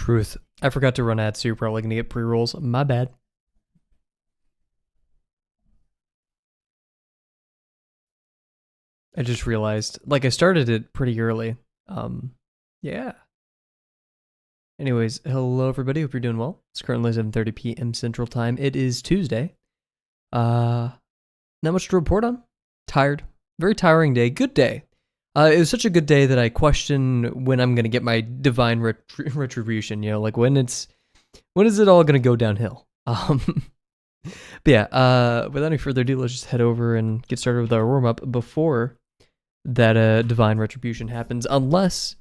Truth. I forgot to run ads, so you're probably gonna get pre-rolls. My bad. I just realized, like, I started it pretty early. Yeah. Anyways, hello everybody. Hope you're doing well. It's currently 7:30 p.m. Central Time. It is Tuesday. Not much to report on. Tired. Very tiring day. Good day. It was such a good day that I question when I'm gonna get my divine retribution. You know, like when is it all gonna go downhill? But yeah. Without any further ado, let's just head over and get started with our warm up before that divine retribution happens, unless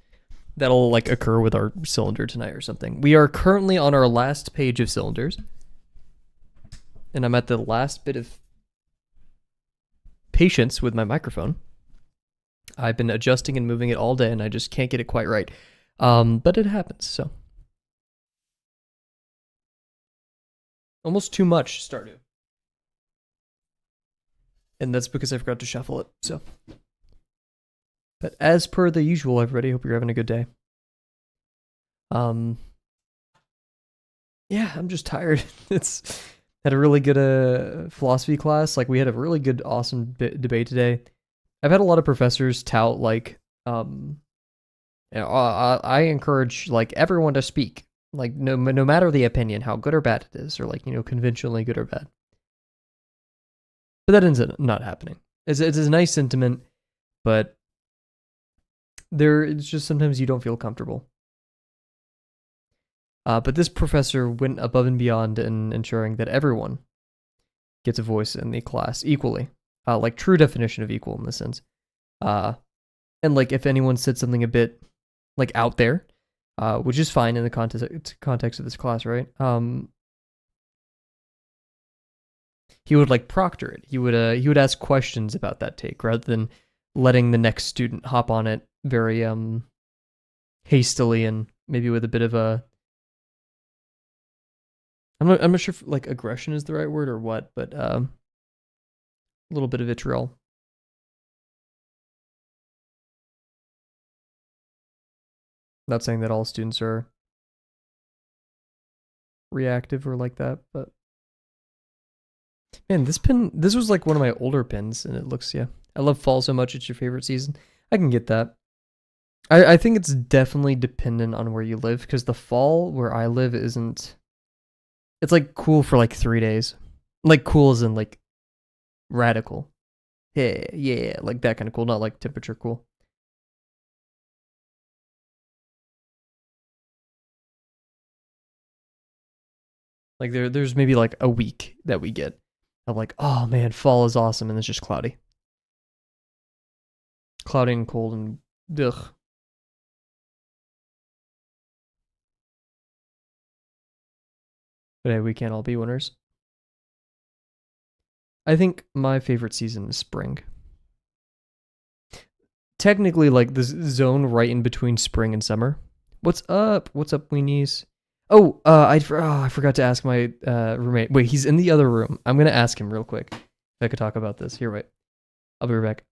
that'll like occur with our cylinder tonight or something. We are currently on our last page of cylinders, and I'm at the last bit of patience with my microphone. I've been adjusting and moving it all day, and I just can't get it quite right. But it happens, so. Almost too much Stardew. And that's because I forgot to shuffle it, so. But as per the usual, everybody, hope you're having a good day. Yeah, I'm just tired. It's had a really good philosophy class. Like, we had a really good, awesome debate today. I've had a lot of professors tout, like, you know, I encourage, like, everyone to speak. Like, no matter the opinion, how good or bad it is, or, like, you know, conventionally good or bad. But that ends up not happening. It's a nice sentiment, but it's just sometimes you don't feel comfortable. But this professor went above and beyond in ensuring that everyone gets a voice in the class equally. Like, true definition of equal in this sense. And, like, if anyone said something a bit, like, out there, which is fine in the context of this class, right? He would, like, proctor it. He would ask questions about that take rather than letting the next student hop on it very hastily and maybe with a bit of a, I'm not sure if, like, aggression is the right word or what, but a little bit of vitriol. Not saying that all students are reactive or like that, but man, this was like one of my older pins, and it looks, yeah. I love fall so much, it's your favorite season. I can get that. I think it's definitely dependent on where you live, because the fall where I live isn't, it's like cool for like 3 days. Like, cool as in like radical. Yeah, like that kind of cool, not like temperature cool. Like there's maybe like a week that we get of like, oh man, fall is awesome, and it's just cloudy. Cloudy and cold and ugh. But hey, we can't all be winners. I think my favorite season is spring. Technically, like the zone right in between spring and summer. What's up? What's up, weenies? Oh, I forgot to ask my roommate. Wait, he's in the other room. I'm gonna ask him real quick if I could talk about this. Here, wait. I'll be right back.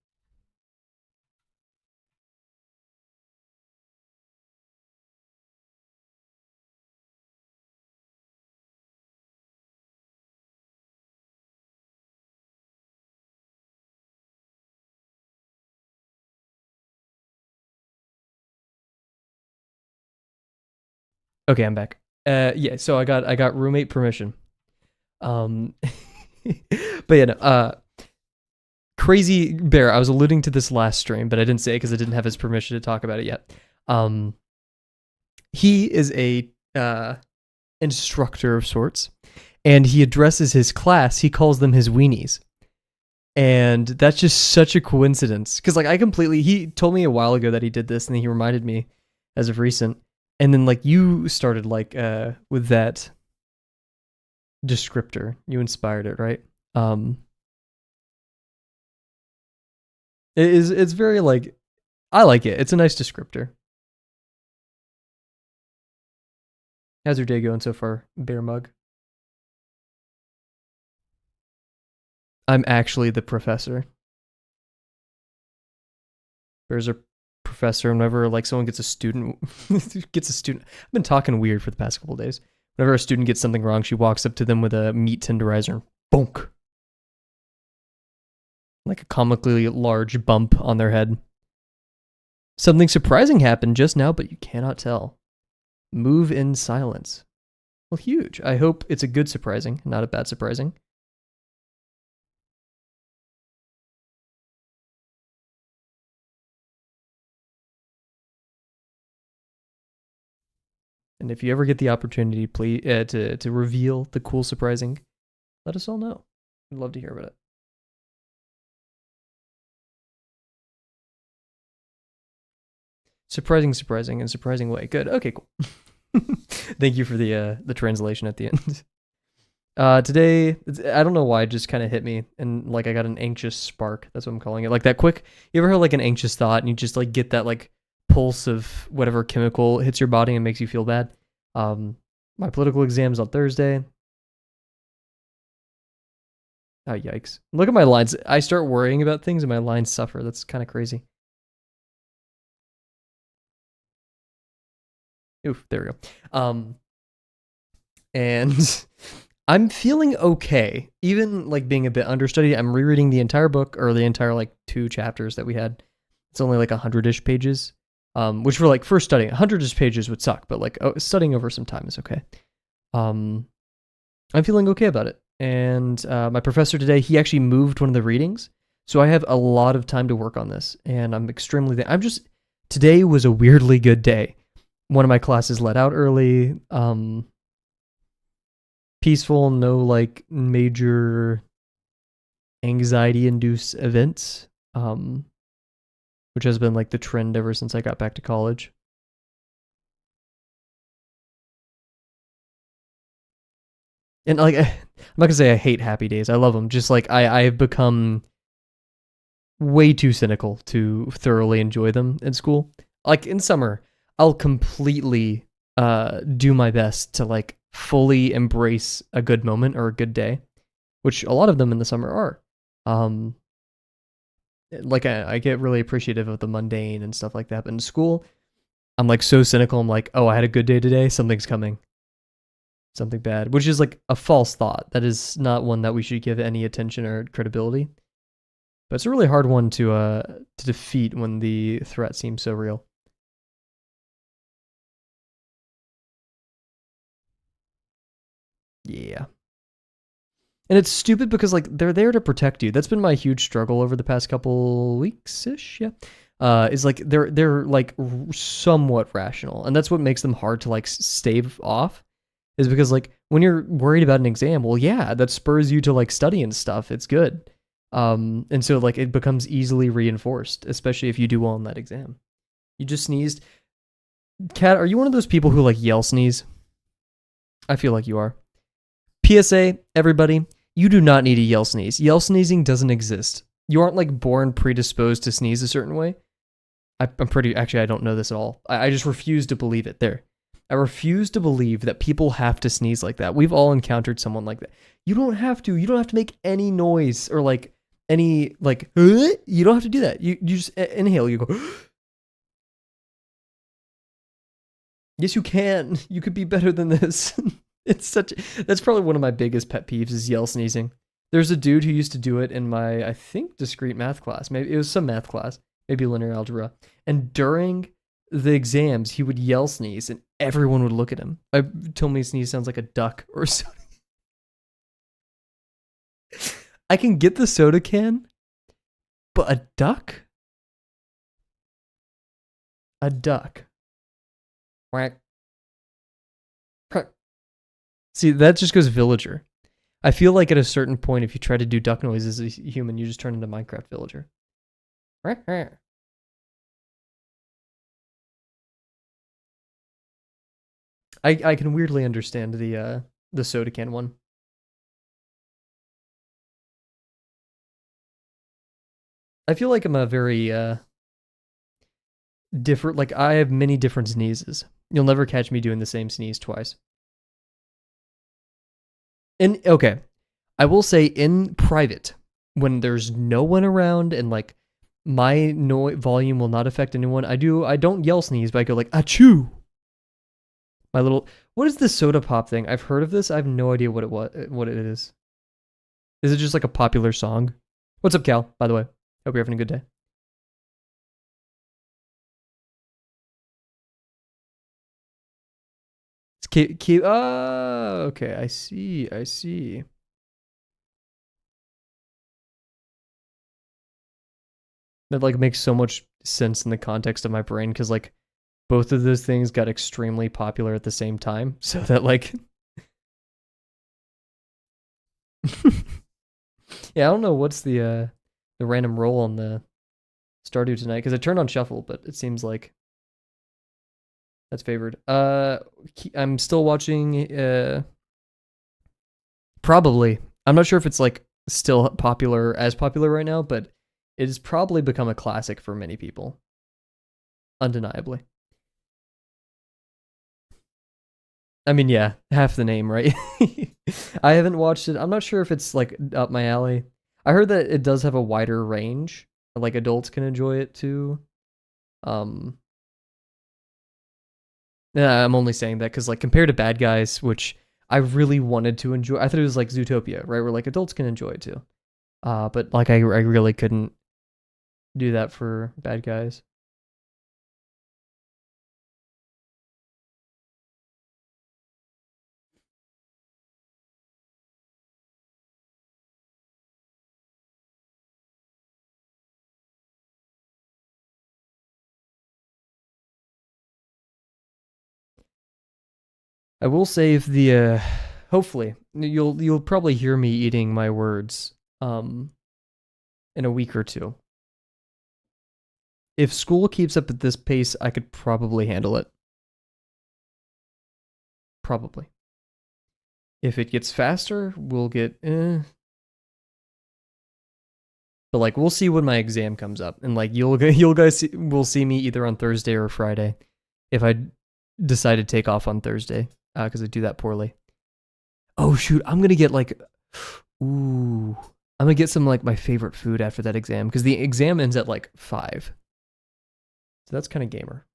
Okay, I'm back. Yeah, so I got roommate permission. Um, but yeah, no, Crazy Bear. I was alluding to this last stream, but I didn't say it because I didn't have his permission to talk about it yet. He is a instructor of sorts, and he addresses his class. He calls them his weenies, and that's just such a coincidence. Because like he told me a while ago that he did this, and then he reminded me as of recent. And then like you started like with that descriptor, you inspired it, right? It's very like, I like it. It's a nice descriptor. How's your day going so far, Bear Mug? I'm actually the professor. Bears are professor, whenever like someone gets a student, I've been talking weird for the past couple of days. Whenever a student gets something wrong, she walks up to them with a meat tenderizer and bonk. Like a comically large bump on their head. Something surprising happened just now, but you cannot tell. Move in silence. Well, huge. I hope it's a good surprising, not a bad surprising. And if you ever get the opportunity, please to reveal the cool surprising, let us all know. I'd love to hear about it. Surprising, in a surprising way. Good. Okay, cool. Thank you for the translation at the end. Today, I don't know why, it just kind of hit me, and like I got an anxious spark. That's what I'm calling it. Like that quick. You ever heard like an anxious thought, and you just like get that like pulse of whatever chemical hits your body and makes you feel bad. My political exam's on Thursday. Oh, yikes. Look at my lines. I start worrying about things and my lines suffer. That's kind of crazy. Oof, there we go. And I'm feeling okay. Even like being a bit understudied, I'm rereading the entire book, or the entire like 2 chapters that we had. It's only like 100-ish pages. Which for like first studying, 100-ish pages would suck, but like studying over some time is okay. I'm feeling okay about it. And my professor today, he actually moved one of the readings, so I have a lot of time to work on this, and I'm extremely. Today was a weirdly good day. One of my classes let out early. Peaceful, no like major anxiety-induced events. Which has been like the trend ever since I got back to college. And like, I'm not gonna say I hate happy days. I love them. Just like I've become way too cynical to thoroughly enjoy them in school. Like in summer, I'll completely do my best to like fully embrace a good moment or a good day, which a lot of them in the summer are. Like I get really appreciative of the mundane and stuff like that. But in school, I'm like so cynical. I'm like, oh, I had a good day today. Something's coming. Something bad, which is like a false thought. That is not one that we should give any attention or credibility. But it's a really hard one to defeat when the threat seems so real. Yeah. And it's stupid because like they're there to protect you. That's been my huge struggle over the past couple weeks-ish, yeah. Is like they're like somewhat rational, and that's what makes them hard to like stave off. Is because like when you're worried about an exam, well, yeah, that spurs you to like study and stuff. It's good, and so like it becomes easily reinforced, especially if you do well in that exam. You just sneezed. Kat, are you one of those people who like yell sneeze? I feel like you are. PSA, everybody, you do not need a yell sneeze. Yell sneezing doesn't exist. You aren't like born predisposed to sneeze a certain way. Actually, I don't know this at all. I just refuse to believe it. I refuse to believe that people have to sneeze like that. We've all encountered someone like that. You don't have to. You don't have to make any noise or like any like. You don't have to do that. You just inhale. You go. Yes, you can. You could be better than this. That's probably one of my biggest pet peeves is yell sneezing. There's a dude who used to do it in my, I think, discrete math class. Maybe it was some math class, maybe linear algebra. And during the exams, he would yell sneeze, and everyone would look at him. I told me sneeze sounds like a duck or something. I can get the soda can, but a duck? A duck. Quack. See, that just goes villager. I feel like at a certain point, if you try to do duck noises as a human, you just turn into Minecraft villager. I can weirdly understand the soda can one. I feel like I'm a very different. Like I have many different sneezes. You'll never catch me doing the same sneeze twice. And okay, I will say in private, when there's no one around and like My volume will not affect anyone. I don't yell sneeze, but I go like achoo. My little, what is this soda pop thing? I've heard of this. I have no idea what it is. Is it just like a popular song? What's up, Cal? By the way, hope you're having a good day. It's cute. Oh, okay. I see. I see. That like makes so much sense in the context of my brain because like both of those things got extremely popular at the same time. So that like yeah, I don't know what's the random roll on the Stardew tonight because it turned on shuffle, but it seems like that's favored. I'm still watching probably. I'm not sure if it's like still as popular right now, but it has probably become a classic for many people. Undeniably. I mean, yeah, half the name, right? I haven't watched it. I'm not sure if it's like up my alley. I heard that it does have a wider range. Like adults can enjoy it too. Yeah, I'm only saying that because like compared to Bad Guys, which I really wanted to enjoy, I thought it was like Zootopia, right? Where like adults can enjoy it too. But like I really couldn't do that for Bad Guys. I will save the hopefully you'll probably hear me eating my words in a week or two. If school keeps up at this pace, I could probably handle it. Probably. If it gets faster, we'll get But like we'll see when my exam comes up, and like you'll guys will see me either on Thursday or Friday, if I decide to take off on Thursday, because I do that poorly. Oh shoot, I'm gonna get like, ooh, I'm gonna get some like my favorite food after that exam because the exam ends at like 5, so that's kind of gamer.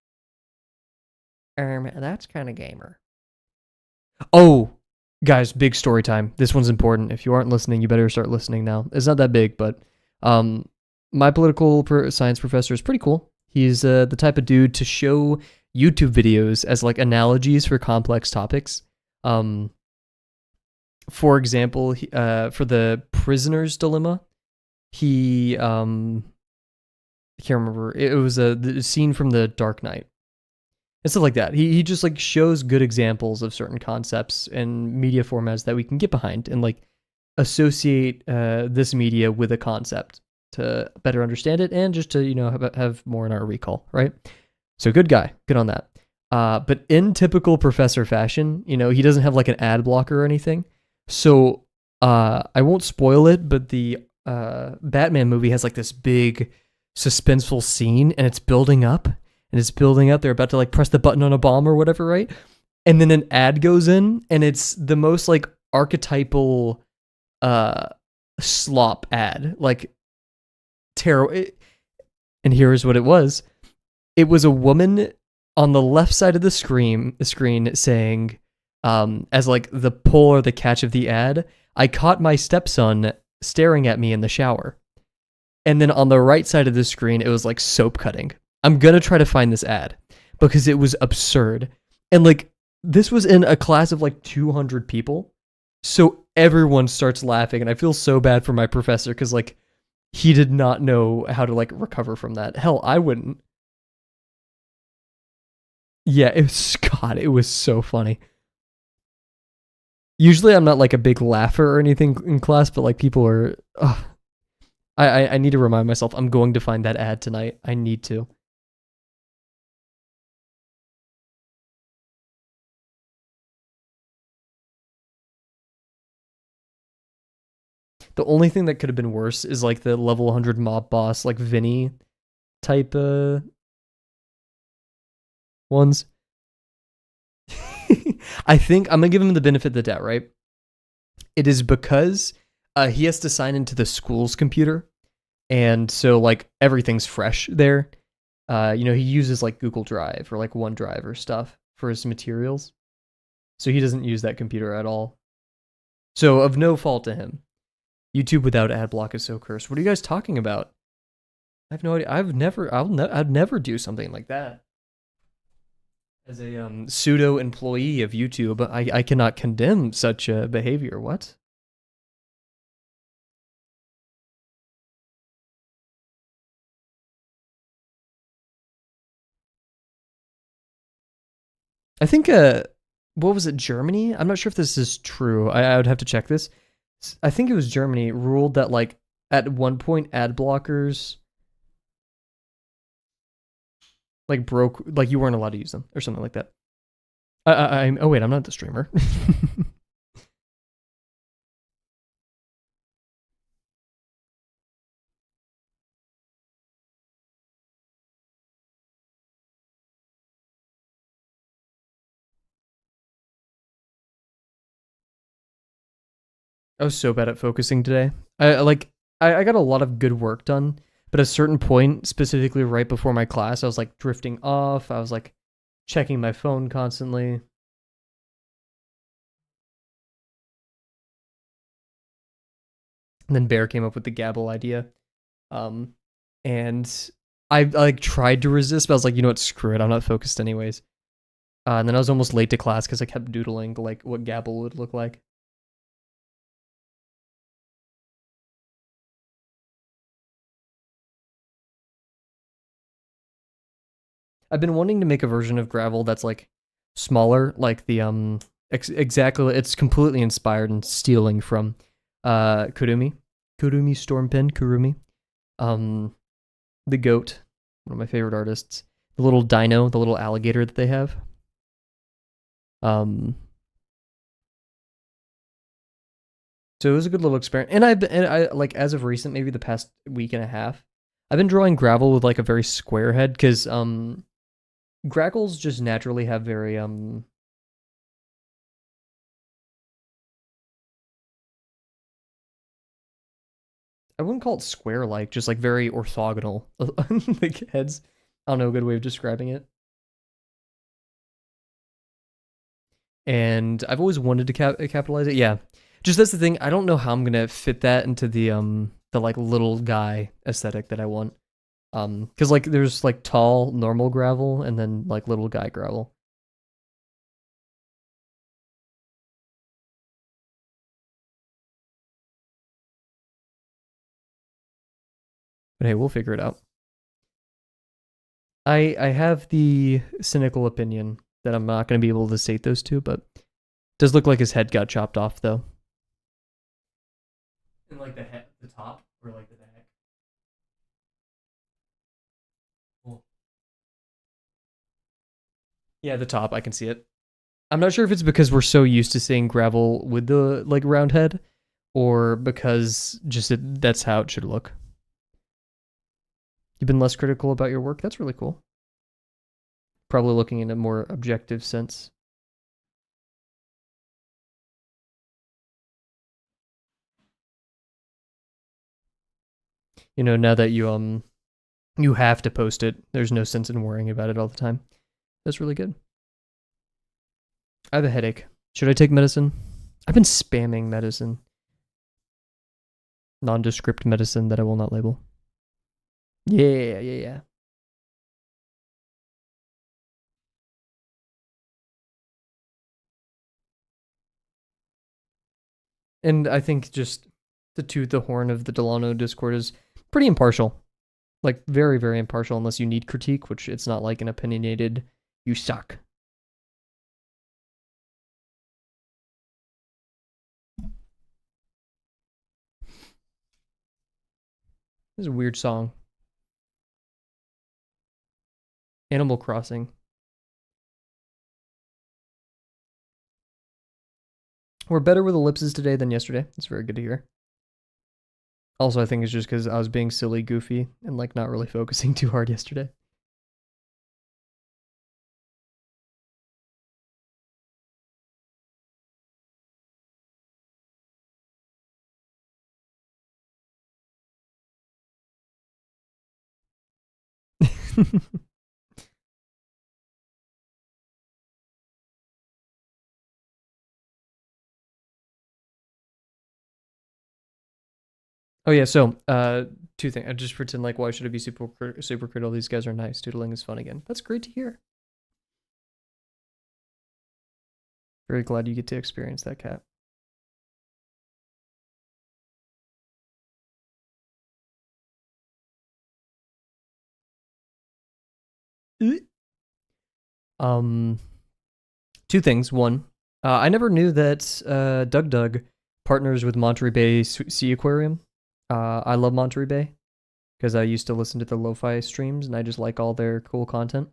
That's kind of gamer. Oh, guys, big story time. This one's important. If you aren't listening, you better start listening now. It's not that big, but um, my political science professor is pretty cool. He's the type of dude to show YouTube videos as like analogies for complex topics. For example, for the prisoner's dilemma, he I can't remember. It was the scene from The Dark Knight and stuff like that. He just like shows good examples of certain concepts and media formats that we can get behind and like associate this media with a concept to better understand it and just to have more in our recall, right? So good guy, good on that. But in typical professor fashion, he doesn't have like an ad blocker or anything. So I won't spoil it, but the Batman movie has like this big suspenseful scene and it's building up and it's building up. They're about to like press the button on a bomb or whatever, right? And then an ad goes in and it's the most like archetypal slop ad, like terrible. And here's what it was. It was a woman on the left side of the screen saying, as like the pull or the catch of the ad, I caught my stepson staring at me in the shower. And then on the right side of the screen, it was like soap cutting. I'm going to try to find this ad because it was absurd. And like, this was in a class of like 200 people. So everyone starts laughing. And I feel so bad for my professor because like, he did not know how to like recover from that. Hell, I wouldn't. Yeah, it was so funny. Usually I'm not like a big laugher or anything in class, but like people are, I need to remind myself I'm going to find that ad tonight. I need to. The only thing that could have been worse is like the level 100 mob boss, like Vinny type ones. I think I'm gonna give him the benefit of the doubt, right? It is because he has to sign into the school's computer. and so like everything's fresh there. He uses like Google Drive or like OneDrive or stuff for his materials, so he doesn't use that computer at all. So of no fault to him. YouTube without ad block is so cursed. What are you guys talking about? I have no idea. I'd never do something like that. As a pseudo employee of YouTube, I cannot condemn such behavior. What? I think what was it? Germany? I'm not sure if this is true. I would have to check this. I think it was Germany ruled that like at one point ad blockers like broke, like you weren't allowed to use them or something like that. Oh wait, I'm not the streamer. I was so bad at focusing today. I got a lot of good work done, but at a certain point, specifically right before my class, I was like drifting off. I was like checking my phone constantly. And then Bear came up with the Gabble idea. Um, and I like tried to resist, but I was like, you know what, screw it. I'm not focused anyways. And then I was almost late to class because I kept doodling like what Gabble would look like. I've been wanting to make a version of Gravel that's like smaller, like the exactly. It's completely inspired and stealing from Kurumi, Stormpin, Kurumi, um, the goat, one of my favorite artists. The little dino, the little alligator that they have. Um, so it was a good little experiment, and I like as of recent, maybe the past week and a half, I've been drawing Gravel with like a very square head because Grackles just naturally have very I wouldn't call it square like, just like very orthogonal like heads. I don't know a good way of describing it. And I've always wanted to capitalize it. Yeah, just that's the thing. I don't know how I'm gonna fit that into the like little guy aesthetic that I want. Because like there's like tall normal gravel and then like little guy gravel. But hey, we'll figure it out. I have the cynical opinion that I'm not gonna be able to state those two, but it does look like his head got chopped off though. In like the top or like the back. Cool. Yeah, the top. I can see it. I'm not sure if it's because we're so used to seeing gravel with the like round head, or because that's how it should look. You've been less critical about your work. That's really cool. Probably looking in a more objective sense. Now that you have to post it, there's no sense in worrying about it all the time. That's really good. I have a headache. Should I take medicine? I've been spamming medicine. Nondescript medicine that I will not label. Yeah. And I think just to toot the horn of the Delano Discord is pretty impartial. Like very, very impartial unless you need critique, which it's not like an opinionated you suck. This is a weird song. Animal Crossing. We're better with ellipses today than yesterday. It's very good to hear. Also, I think it's just because I was being silly, goofy, and like not really focusing too hard yesterday. Oh yeah, so two things. I just pretend like why should it be super critical? These guys are nice. Doodling is fun again. That's great to hear. Very glad you get to experience that, cat. Um, two things. One, I never knew that Doug Doug partners with Monterey Bay Sea Aquarium. I love Monterey Bay because I used to listen to the lo-fi streams and I just like all their cool content,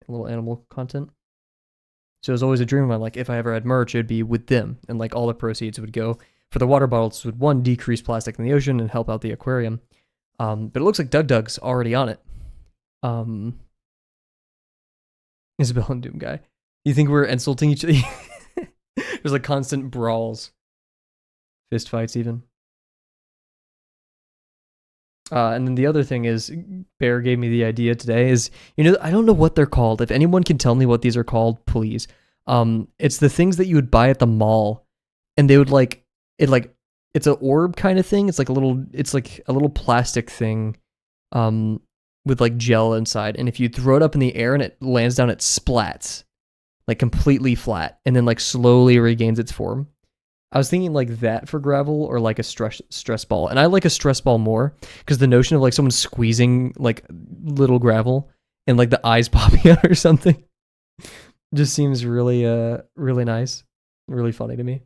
little animal content. So it was always a dream of mine. Like if I ever had merch, it'd be with them, and like all the proceeds would go for the water bottles. Would one decrease plastic in the ocean and help out the aquarium. But it looks like Doug Doug's already on it. Um, Isabel and Doom guy. You think we're insulting each other? There's like constant brawls, fist fights, even. And then the other thing is, Bear gave me the idea today. Is I don't know what they're called. If anyone can tell me what these are called, please. It's the things that you would buy at the mall, and they would it's an orb kind of thing. It's like a little plastic thing, with like gel inside. And if you throw it up in the air and it lands down, it splats, like completely flat, and then like slowly regains its form. I was thinking like that for gravel or like a stress ball. And I like a stress ball more because the notion of like someone squeezing like little gravel and like the eyes popping out or something just seems really nice, really funny to me.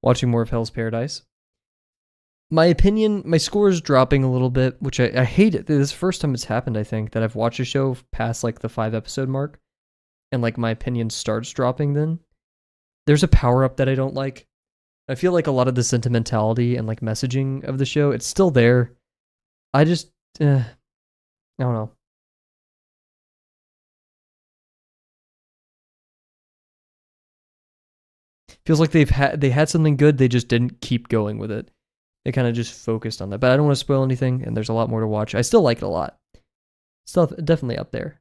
Watching more of Hell's Paradise. My opinion, my score is dropping a little bit, which I hate it. This is the first time it's happened, I think, that I've watched a show past like the 5 episode mark and like my opinion starts dropping then. There's a power up that I don't like. I feel like a lot of the sentimentality and like messaging of the show, it's still there. I just, I don't know. Feels like they had something good, they just didn't keep going with it. They kind of just focused on that. But I don't want to spoil anything, and there's a lot more to watch. I still like it a lot. Still definitely up there.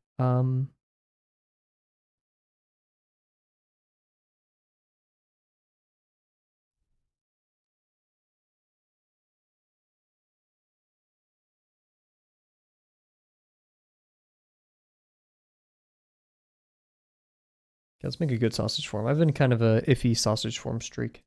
Let's make a good sausage form. I've been kind of a iffy sausage form streak.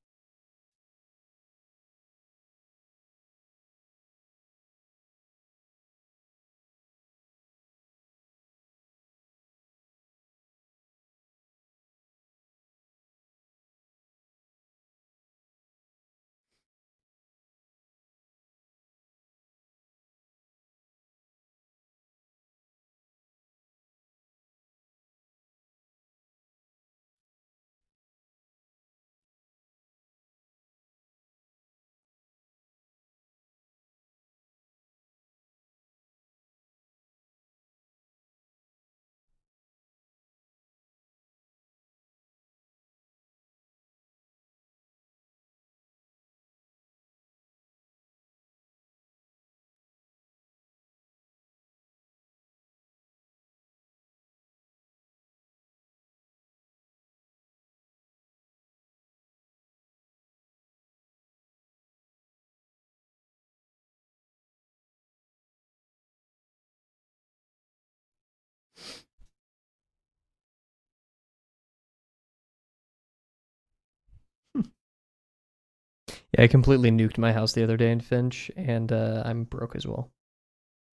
Yeah, I completely nuked my house the other day in Finch, and I'm broke as well.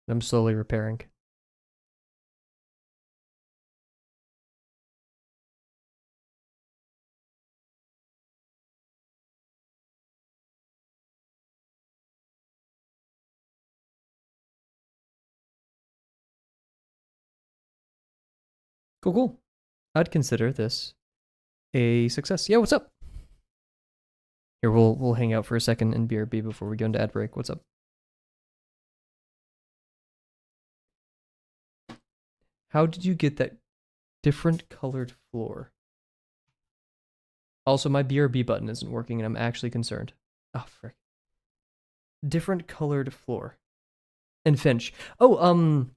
I'm slowly repairing. Cool, cool. I'd consider this a success. Yeah, what's up? Here, we'll hang out for a second in BRB before we go into ad break. What's up? How did you get that different colored floor? Also, my BRB button isn't working, and I'm actually concerned. Oh, frick. Different colored floor. And Finch. Oh,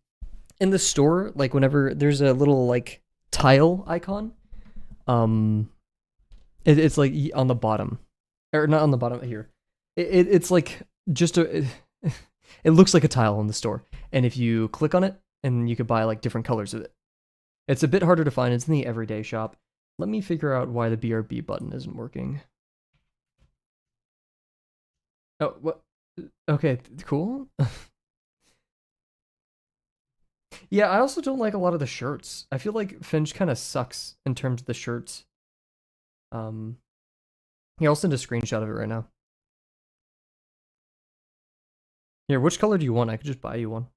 in the store, like whenever there's a little like tile icon, um, it's like on the bottom, or not on the bottom here. It's like just a. It looks like a tile in the store, and if you click on it, and you could buy like different colors of it. It's a bit harder to find. It's in the everyday shop. Let me figure out why the BRB button isn't working. Oh, what? Okay, cool. Yeah, I also don't like a lot of the shirts. I feel like Finch kind of sucks in terms of the shirts. Um, yeah, I'll send a screenshot of it right now. Here, which color do you want? I could just buy you one.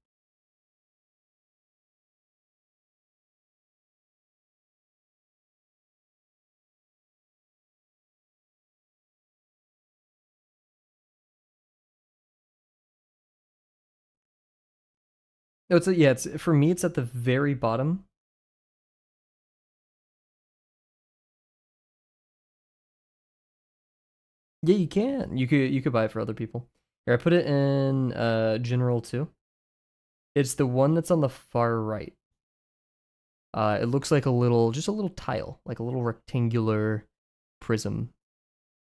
No, it's for me. It's at the very bottom. Yeah, you can. You could buy it for other people. Here, I put it in general too. It's the one that's on the far right. It looks like just a little tile, like a little rectangular prism.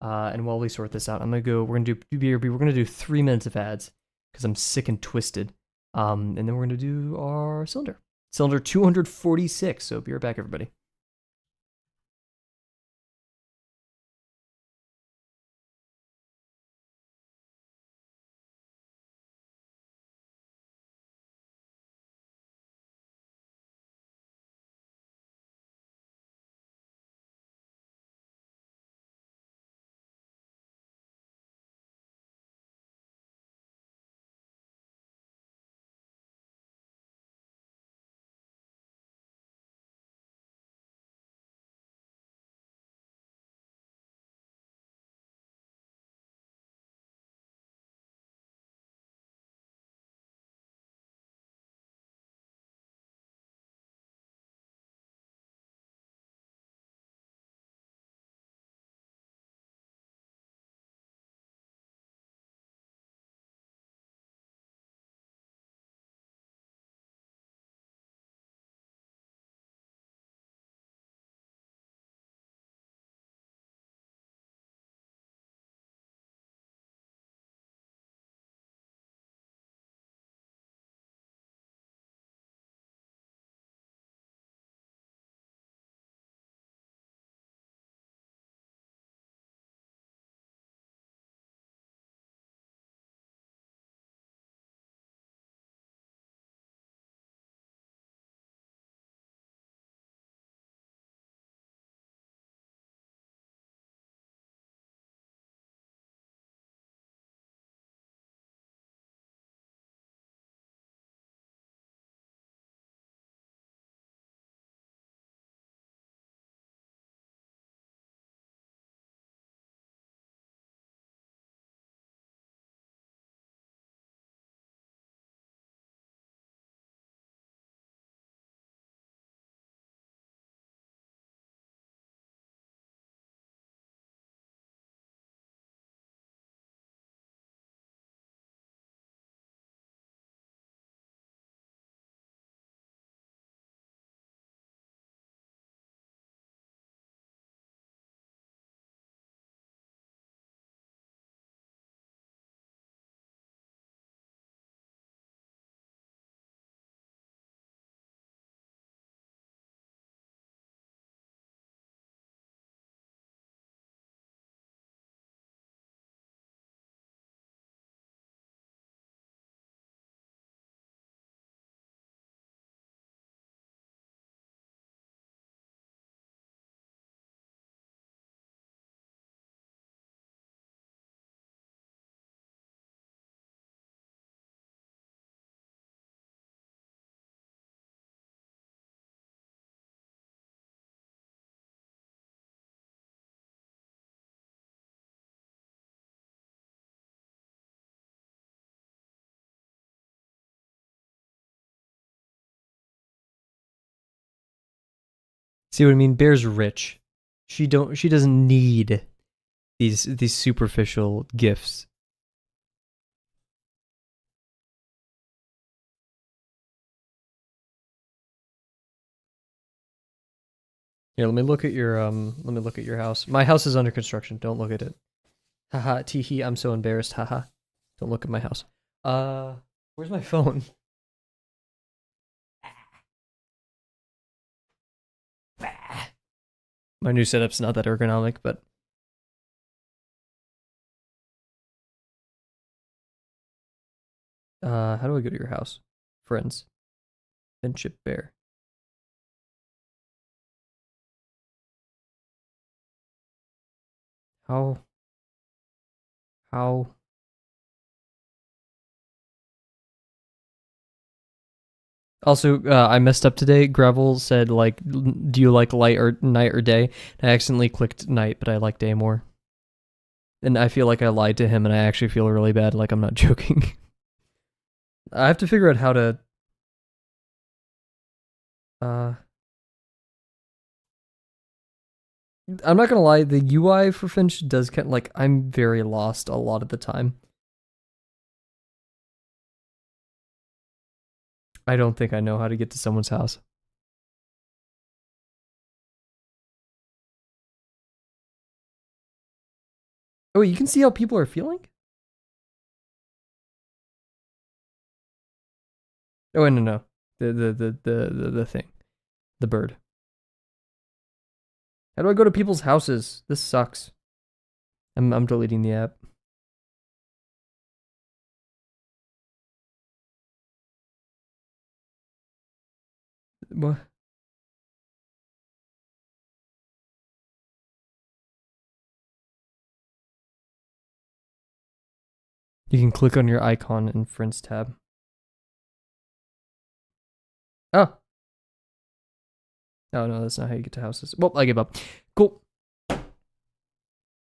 And while we sort this out, we're gonna do BRB. We're gonna do 3 minutes of ads because I'm sick and twisted. And then we're gonna do our cylinder. Cylinder 246. So be right back, everybody. See what I mean? Bear's rich. She doesn't need these superficial gifts. Here, let me look at your house. My house is under construction. Don't look at it. Haha, teehee, I'm so embarrassed. Haha. Don't look at my house. Where's my phone? My new setup's not that ergonomic, but how do I go to your house? Friends. Friendship bear. How? Also, I messed up today. Gravel said, like, do you like light or night or day? I accidentally clicked night, but I like day more. And I feel like I lied to him, and I actually feel really bad, like I'm not joking. I have to figure out how to... I'm not gonna lie, the UI for Finch does kind of, like, I'm very lost a lot of the time. I don't think I know how to get to someone's house. Oh, you can see how people are feeling? Oh, no. The thing. The bird. How do I go to people's houses? This sucks. I'm deleting the app. What? You can click on your icon in Friends tab. Oh. Oh, no, that's not how you get to houses. Well, I give up. Cool.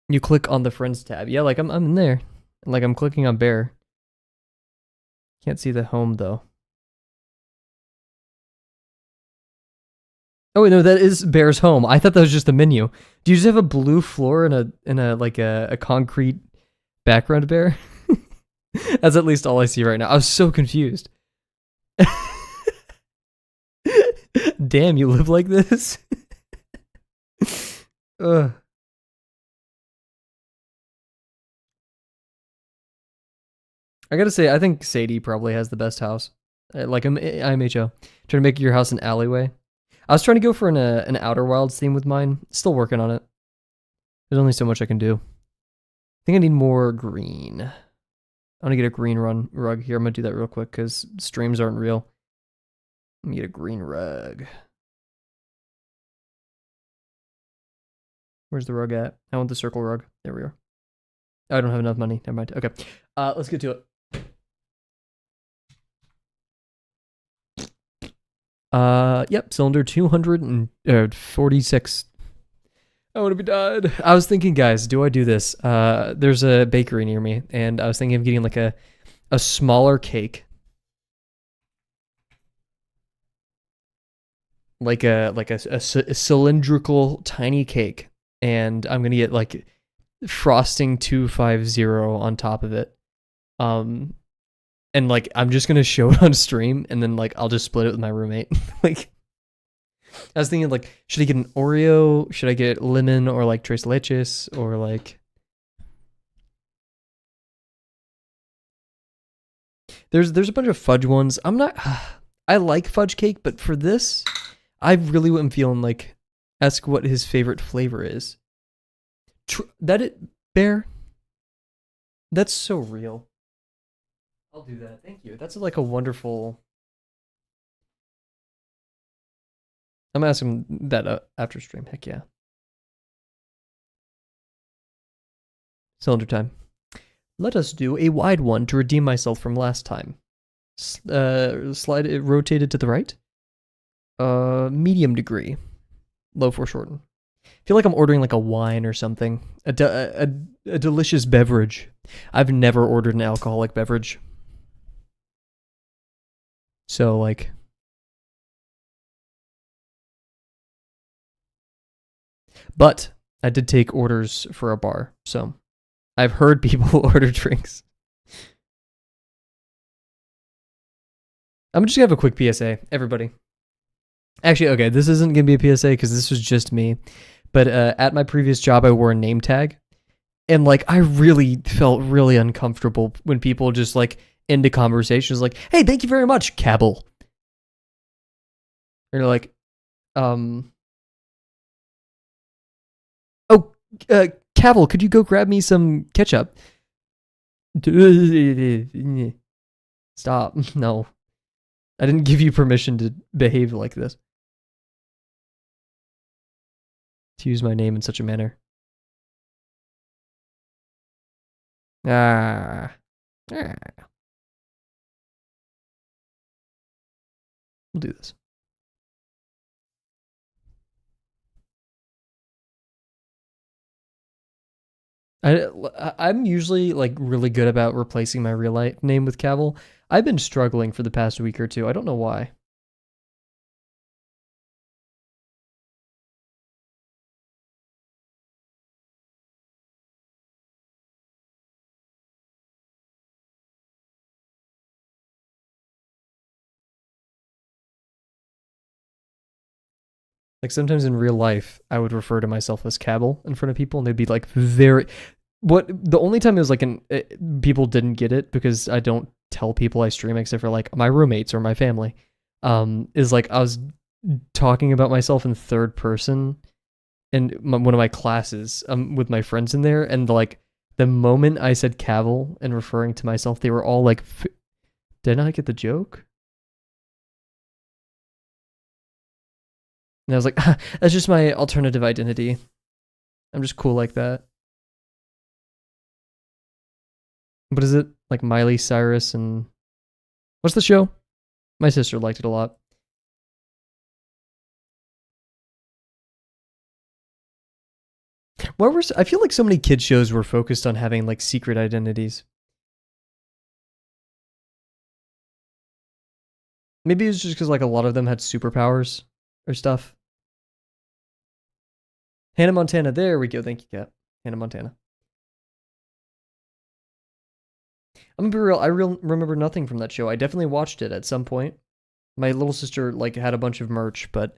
You click on the Friends tab. Yeah, like I'm in there. Like I'm clicking on Bear. Can't see the home though. Oh wait, no, that is Bear's home. I thought that was just the menu. Do you just have a blue floor and a like a concrete background, Bear? That's at least all I see right now. I was so confused. Damn, you live like this? Ugh. I gotta say, I think Sadie probably has the best house. Like IMHO. Trying to make your house an alleyway. I was trying to go for an Outer Wilds theme with mine. Still working on it. There's only so much I can do. I think I need more green. I want to get a green rug here. I'm going to do that real quick because streams aren't real. Let me get a green rug. Where's the rug at? I want the circle rug. There we are. I don't have enough money. Never mind. Okay. Let's get to it. Yep, cylinder 246. I want to be dead. I was thinking, guys, do I do this? There's a bakery near me, and I was thinking of getting like a smaller cake. Like a cylindrical tiny cake. And I'm gonna get like frosting 250 on top of it. And like I'm just gonna show it on stream, and then like I'll just split it with my roommate. Like I was thinking, like, should I get an Oreo? Should I get lemon or like tres leches or like? There's a bunch of fudge ones. I'm not. I like fudge cake, but for this, I really am feeling like ask what his favorite flavor is. Bear. That's so real. I'll do that. Thank you. That's like a wonderful. I'm asking that after stream. Heck yeah. Cylinder time. Let us do a wide one to redeem myself from last time. Slide it, rotated to the right. Medium degree. Low foreshorten. I feel like I'm ordering like a wine or something. A delicious beverage. I've never ordered an alcoholic beverage. So like But I did take orders for a bar, so I've heard people order drinks. I'm just gonna have a quick PSA, everybody. Actually, okay, this isn't gonna be a PSA because this was just me. But at my previous job, I wore a name tag, and like I really felt really uncomfortable when people just like into conversations like, "Hey, thank you very much, Kavel." And you're like, oh, Kavel, could you go grab me some ketchup? Stop. No. I didn't give you permission to behave like this. To use my name in such a manner. We'll do this. I'm usually like really good about replacing my real life name with Kavel. I've been struggling for the past week or two. I don't know why. Like sometimes in real life, I would refer to myself as Kavel in front of people, and they'd be like very. What the only time it was like people didn't get it because I don't tell people I stream except for like my roommates or my family. Is like I was talking about myself in third person in one of my classes with my friends in there, and like the moment I said Kavel and referring to myself, they were all like, "Did I not get the joke?" And I was like, "That's just my alternative identity. I'm just cool like that." What is it? Like Miley Cyrus and what's the show? My sister liked it a lot. I feel like so many kids shows were focused on having like secret identities. Maybe it was just because like a lot of them had superpowers or stuff. Hannah Montana, there we go. Thank you, Kat. Hannah Montana. I'm gonna be real. I remember nothing from that show. I definitely watched it at some point. My little sister like had a bunch of merch, but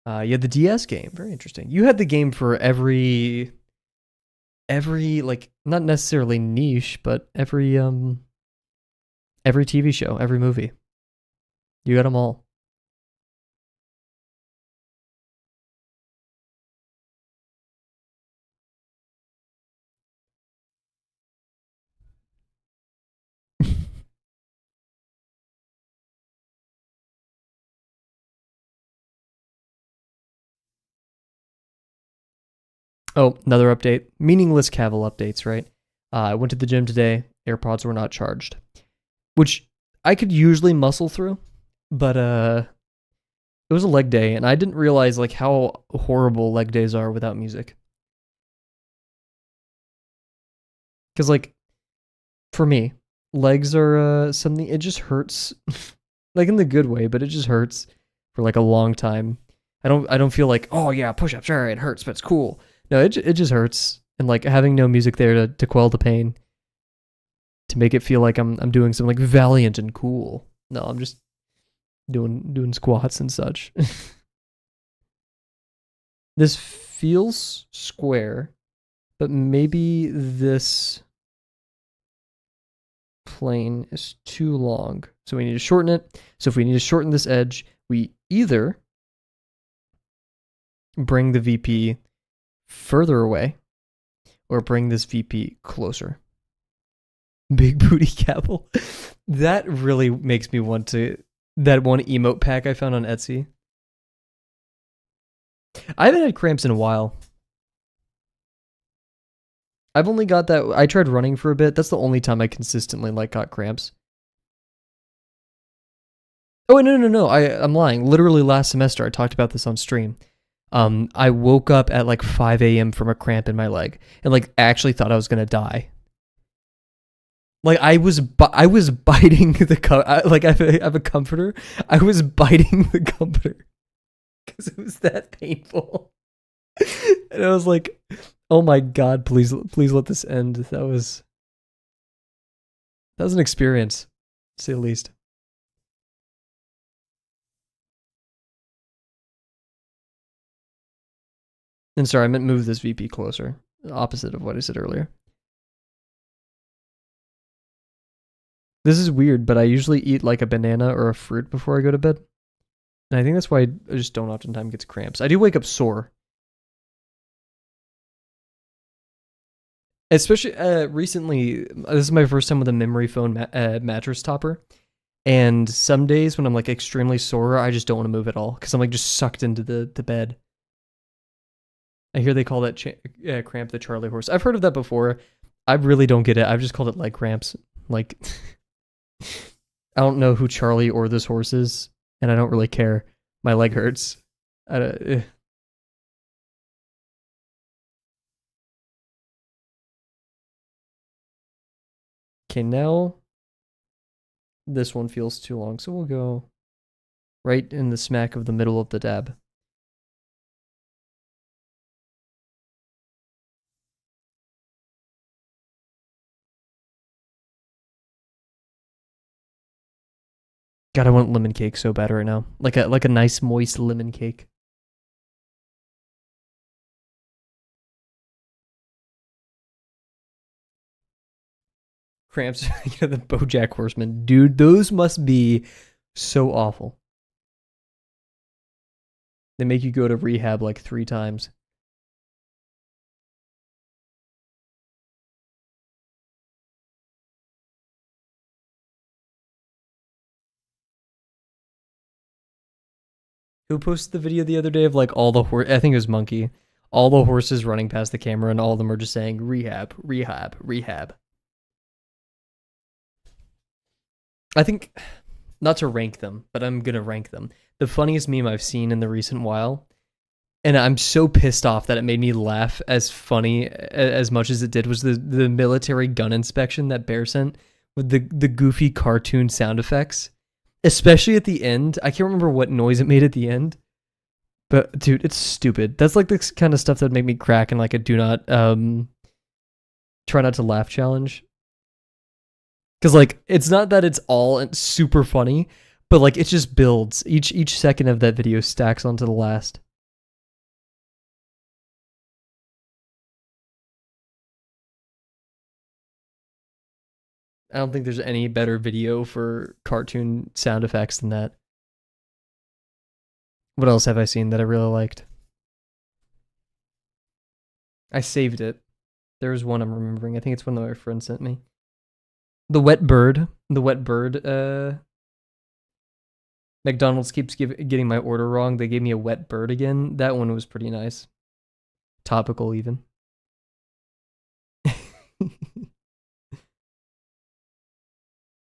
you had the DS game. Very interesting. You had the game for every like not necessarily niche, but every TV show, every movie. You got them all. Oh, another update. Meaningless Kavel updates, right? I went to the gym today. AirPods were not charged, which I could usually muscle through, but it was a leg day, and I didn't realize like how horrible leg days are without music. Because like for me, legs are something. It just hurts, like in the good way, but it just hurts for like a long time. I don't feel like, oh yeah, push-ups, all right, it hurts, but it's cool. No, it just hurts, and like having no music there to quell the pain, to make it feel like I'm doing something like valiant and cool. No, I'm just doing squats and such. This feels square, but maybe this plane is too long. So we need to shorten it. So if we need to shorten this edge, we either bring the VP further away or bring this VP closer. Big booty Kavel. That really makes me want to. That one emote pack I found on Etsy. I haven't had cramps in a while. I've only got that. I tried running for a bit. That's the only time I consistently like got cramps. Oh no! I'm lying. Literally last semester, I talked about this on stream. I woke up at like 5 a.m. from a cramp in my leg, and like actually thought I was gonna die. Like I was biting the like I have a comforter. I was biting the comforter because it was that painful. And I was like, oh my god, please let this end. That was an experience, to say the least. And sorry, I meant move this VP closer. Opposite of what I said earlier. This is weird, but I usually eat like a banana or a fruit before I go to bed. And I think that's why I just don't oftentimes get cramps. I do wake up sore. Especially recently, this is my first time with a memory foam mattress topper. And some days when I'm like extremely sore, I just don't want to move at all because I'm like just sucked into the bed. I hear they call that cramp the Charlie horse. I've heard of that before. I really don't get it. I've just called it leg cramps. Like, I don't know who Charlie or this horse is, and I don't really care. My leg hurts. Okay, now this one feels too long, so we'll go right in the smack of the middle of the dab. God, I want lemon cake so bad right now. Like a nice moist lemon cake. Cramps, the BoJack Horseman, dude. Those must be so awful. They make you go to rehab like 3 times. Who posted the video the other day of like all the I think it was Monkey. All the horses running past the camera and all of them are just saying rehab, rehab, rehab. I think, not to rank them, but I'm gonna rank them. The funniest meme I've seen in the recent while, and I'm so pissed off that it made me laugh as funny as much as it did, was the military gun inspection that Bear sent with the goofy cartoon sound effects, especially at the end. I can't remember what noise it made at the end, but dude, it's stupid. That's like the kind of stuff that would make me crack in like a do not try not to laugh challenge. Because like it's not that it's all super funny, but like it just builds. Each second of that video stacks onto the last. I don't think there's any better video for cartoon sound effects than that. What else have I seen that I really liked? I saved it. There was one I'm remembering. I think it's one that my friend sent me. The wet bird. The wet bird. McDonald's keeps getting my order wrong. They gave me a wet bird again. That one was pretty nice. Topical even.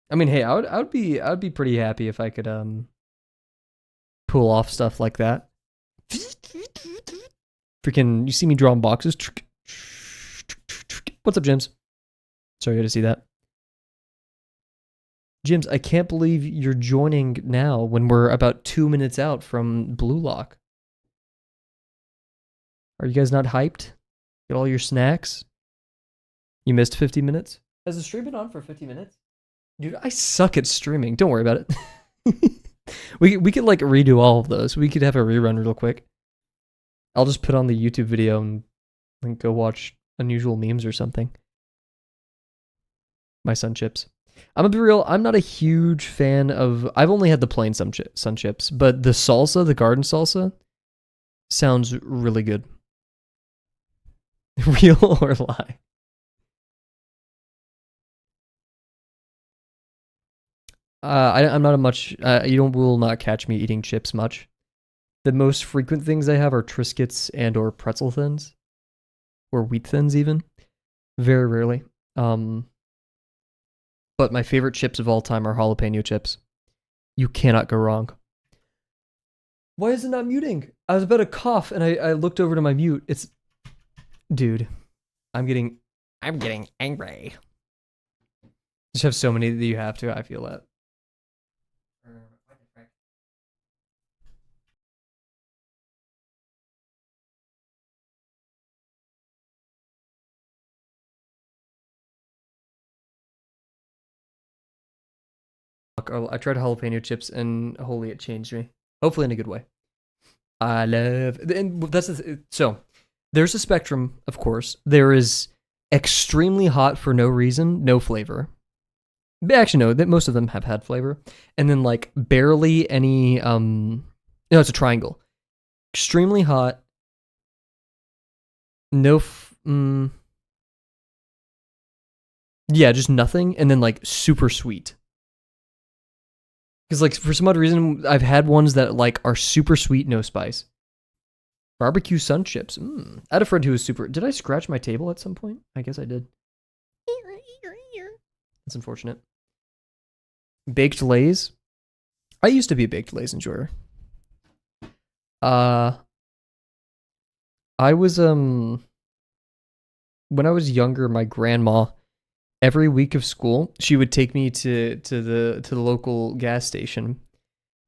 I mean, hey, I would be pretty happy if I could pull off stuff like that. Freaking, you see me drawing boxes? What's up, Jims? Sorry to see that. Jims, I can't believe you're joining now when we're about 2 minutes out from Blue Lock. Are you guys not hyped? Get all your snacks? You missed 50 minutes? Has the stream been on for 50 minutes? Dude, I suck at streaming. Don't worry about it. we could like redo all of those. We could have a rerun real quick. I'll just put on the YouTube video and go watch unusual memes or something. My sun chips. I'm gonna be real, I'm not a huge fan of, I've only had the plain sun chips, but the salsa, the garden salsa, sounds really good. Real or lie? I'm not a much, you will not catch me eating chips much. The most frequent things I have are Triscuits and or pretzel thins. Or wheat thins even. Very rarely. But my favorite chips of all time are jalapeno chips. You cannot go wrong. Why is it not muting? I was about to cough and I looked over to my mute. It's, dude, I'm getting angry. Just have so many that you have to. I feel that. fuck. I tried jalapeno chips, and holy, it changed me. Hopefully in a good way. I love, and that's so. There's a spectrum, of course. There is extremely hot for no reason, no flavor. Actually, no, that most of them have had flavor, and then like barely any. No, it's a triangle. Extremely hot. No. Yeah, just nothing, and then like super sweet. Because like for some odd reason, I've had ones that like are super sweet, no spice. Barbecue sun chips. I had a friend who was super. Did I scratch my table at some point? I guess I did. That's unfortunate. Baked Lays. I used to be a Baked Lays enjoyer. I was when I was younger, my grandma, every week of school, she would take me to the local gas station,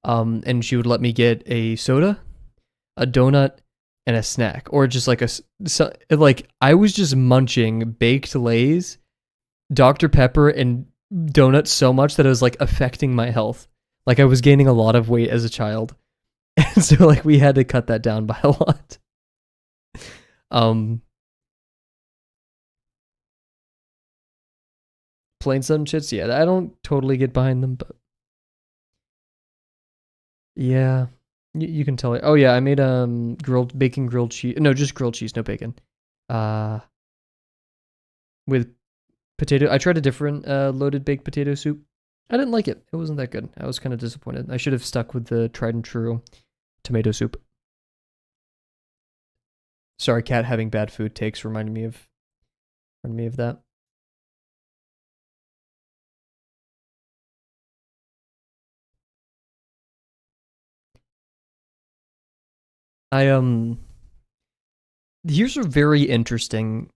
and she would let me get a soda, a donut, and a snack, or just like like I was just munching Baked Lays, Dr. Pepper, and donuts so much that it was like affecting my health. Like I was gaining a lot of weight as a child, and so like we had to cut that down by a lot. Plain sun chips, yeah, I don't totally get behind them, but yeah, you can tell. Oh yeah, I made grilled cheese. No, just grilled cheese, no bacon. With potato. I tried a different loaded baked potato soup. I didn't like it. It wasn't that good. I was kind of disappointed. I should have stuck with the tried and true tomato soup. Sorry, Cat having bad food takes reminded me of that. Here's a very interesting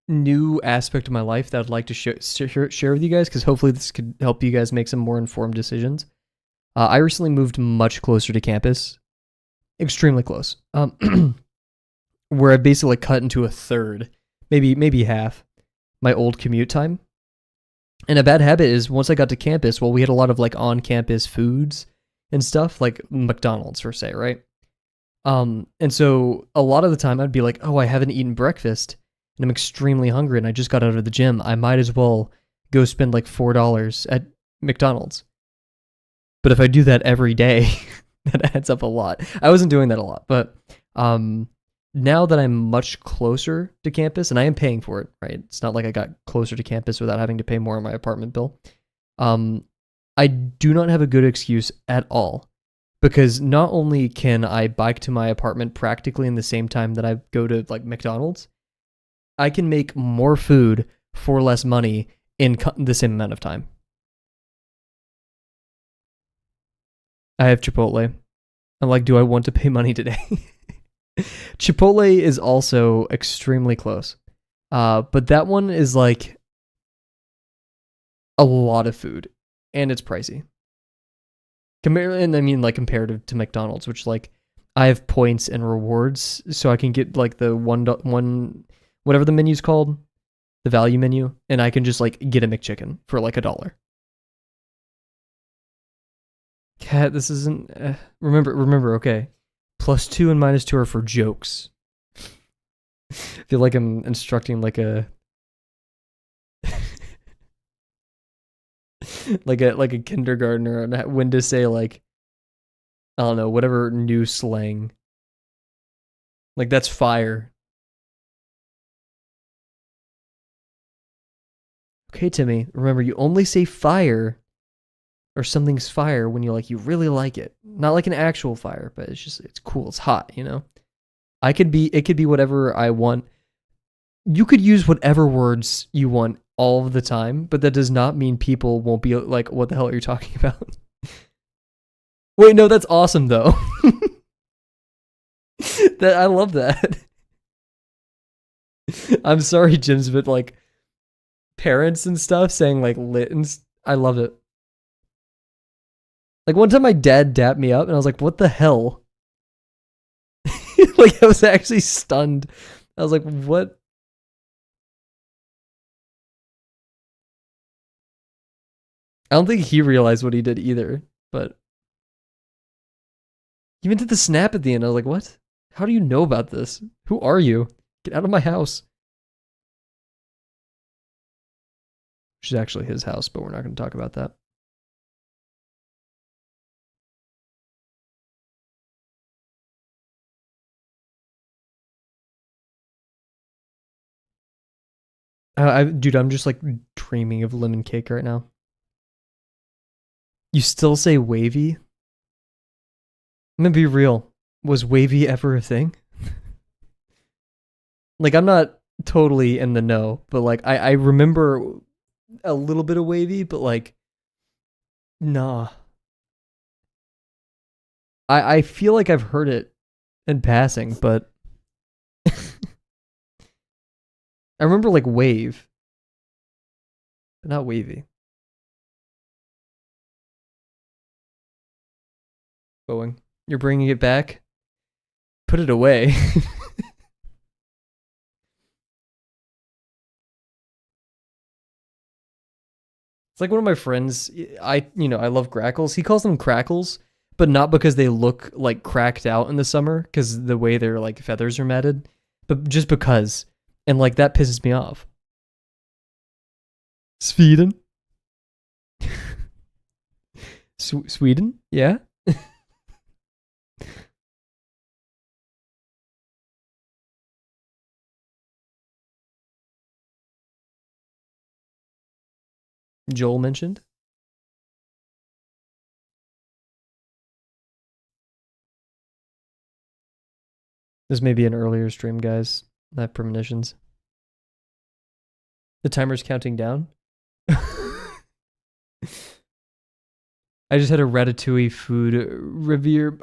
new aspect of my life that I'd like to share with you guys, because hopefully this could help you guys make some more informed decisions. I recently moved much closer to campus, extremely close, where I basically cut into a third, maybe half, my old commute time. And a bad habit is once I got to campus, well, we had a lot of like on-campus foods and stuff, like McDonald's per se, right? And so a lot of the time I'd be like, oh, I haven't eaten breakfast and I'm extremely hungry and I just got out of the gym. I might as well go spend like $4 at McDonald's. But if I do that every day, that adds up a lot. I wasn't doing that a lot, but now that I'm much closer to campus, and I am paying for it, right? It's not like I got closer to campus without having to pay more on my apartment bill. I do not have a good excuse at all, because not only can I bike to my apartment practically in the same time that I go to like McDonald's, I can make more food for less money in the same amount of time. I have Chipotle. I'm like, do I want to pay money today? Chipotle is also extremely close. But that one is like a lot of food and it's pricey. And I mean like comparative to McDonald's, which like I have points and rewards, so I can get like the one whatever the menu's called, the value menu, and I can just like get a McChicken for like $1. Cat, this isn't. Remember. Okay, +2 and -2 are for jokes. I feel like I'm instructing like a like a kindergartner on when to say like, I don't know, whatever new slang. Like that's fire. Okay, Timmy. Remember, you only say fire or something's fire when you really like it. Not like an actual fire, but it's cool, it's hot, you know? It could be whatever I want. You could use whatever words you want all of the time, but that does not mean people won't be like, what the hell are you talking about? Wait, no, that's awesome though. I love that. I'm sorry, Jims, but like parents and stuff saying like lit and I love it. Like one time my dad dapped me up and I was like, what the hell? Like I was actually stunned. I was like, what? I don't think he realized what he did either, but he even did the snap at the end. I was like, what? How do you know about this? Who are you? Get out of my house. Which is actually his house, but we're not going to talk about that. Dude, I'm just like dreaming of lemon cake right now. You still say wavy? I'm gonna be real. Was wavy ever a thing? Like, I'm not totally in the know, but like, I remember a little bit of wavy, but like, nah. I feel like I've heard it in passing, but I remember like wave, but not wavy. Going. You're bringing it back? Put it away. It's like one of my friends. I love grackles. He calls them crackles, but not because they look like cracked out in the summer, because the way their like feathers are matted, but just because. And like that pisses me off. Sweden? Sweden? Yeah? Joel mentioned. This may be an earlier stream, guys. I have premonitions. The timer's counting down. I just had a Ratatouille food reviewer.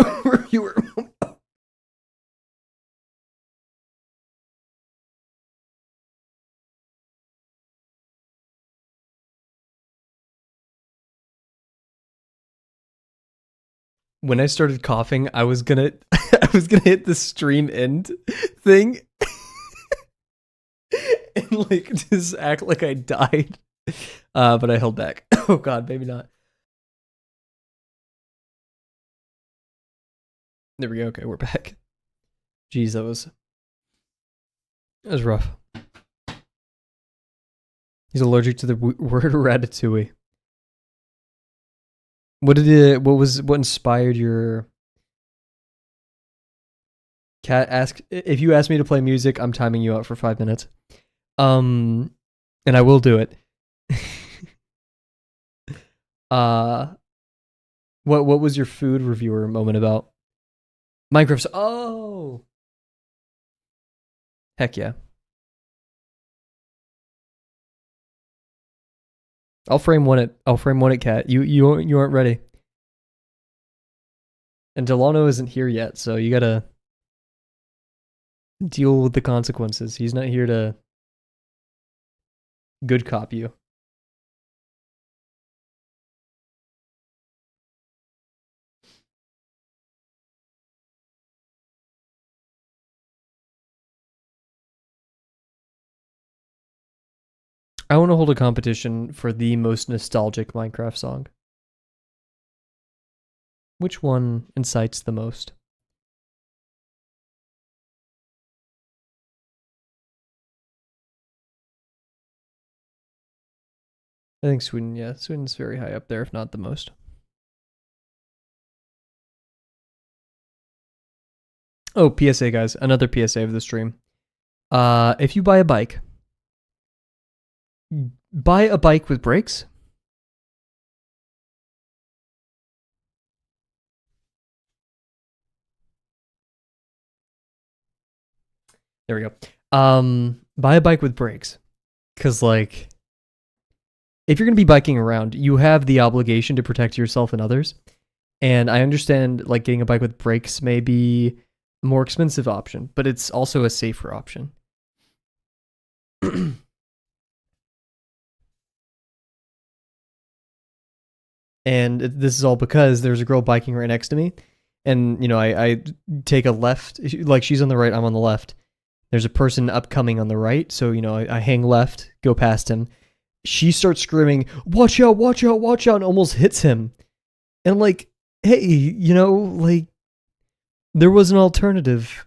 When I started coughing, I was gonna hit the stream end thing and like just act like I died. But I held back. Oh god, maybe not. There we go. Okay, we're back. Jeez, that was rough. He's allergic to the word ratatouille. What inspired your cat? Ask if you ask me to play music, I'm timing you out for 5 minutes. And I will do it. What was your food reviewer moment about? Minecraft. Oh, heck yeah. I'll frame one it, cat. You aren't ready. And Delano isn't here yet, so you gotta deal with the consequences. He's not here to good cop you. I want to hold a competition for the most nostalgic Minecraft song. Which one incites the most? I think Sweden, yeah. Sweden's very high up there, if not the most. Oh, PSA, guys. Another PSA of the stream. If you buy a bike with brakes. There we go. Buy a bike with brakes. Because, like, if you're going to be biking around, you have the obligation to protect yourself and others. And I understand, like, getting a bike with brakes may be a more expensive option, but it's also a safer option. And this is all because there's a girl biking right next to me. And, I take a left, like she's on the right, I'm on the left. There's a person upcoming on the right. So, I hang left, go past him. she starts screaming, "Watch out, watch out, watch out," and almost hits him. And like, hey, you know, like, there was an alternative.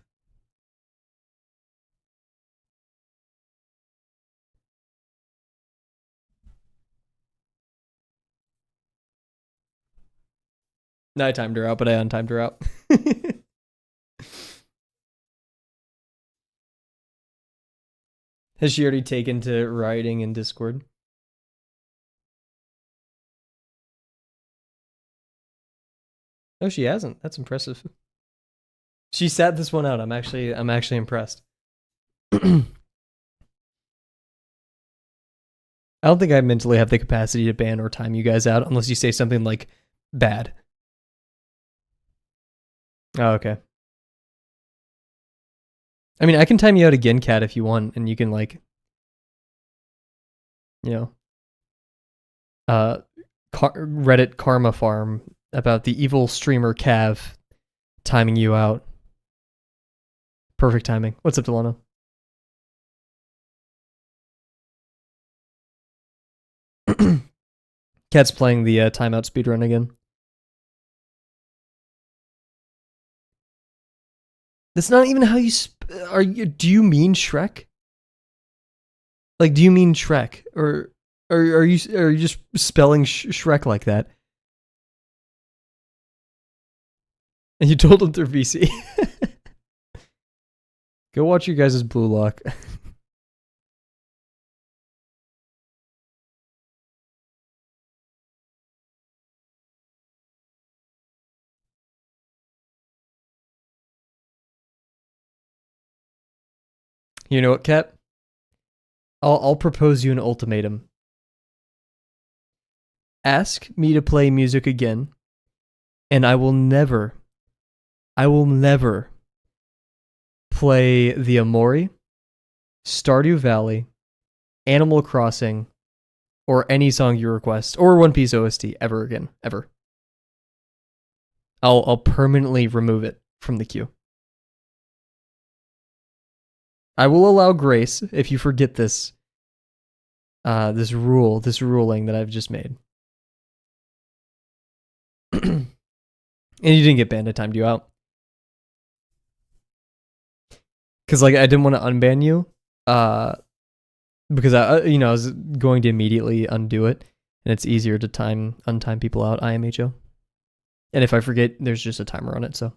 No, I timed her out, but I untimed her out. Has she already taken to writing in Discord? No, she hasn't. That's impressive. She sat this one out. I'm actually impressed. I don't think I mentally have the capacity to ban or time you guys out unless you say something like bad. Oh, okay. I mean, I can time you out again, Kat, if you want, and you can like, you know, Reddit karma farm about the evil streamer Cav timing you out. Perfect timing. What's up, Delano? Cat's playing the timeout speedrun again. That's not even how you are you. Do you mean Shrek? Like, do you mean Shrek, or are you just spelling Shrek like that? And you told him through VC. Go watch your guys' Blue Lock. You know what, Kat? I'll propose you an ultimatum. Ask me to play music again, and I will never play the Amori, Stardew Valley, Animal Crossing, or any song you request, or One Piece OST ever again, ever. I'll permanently remove it from the queue. I will allow grace if you forget this ruling that I've just made. And you didn't get banned, I timed you out. Because like I didn't want to unban you, because I was going to immediately undo it, and it's easier to untime people out IMHO. And if I forget, there's just a timer on it. So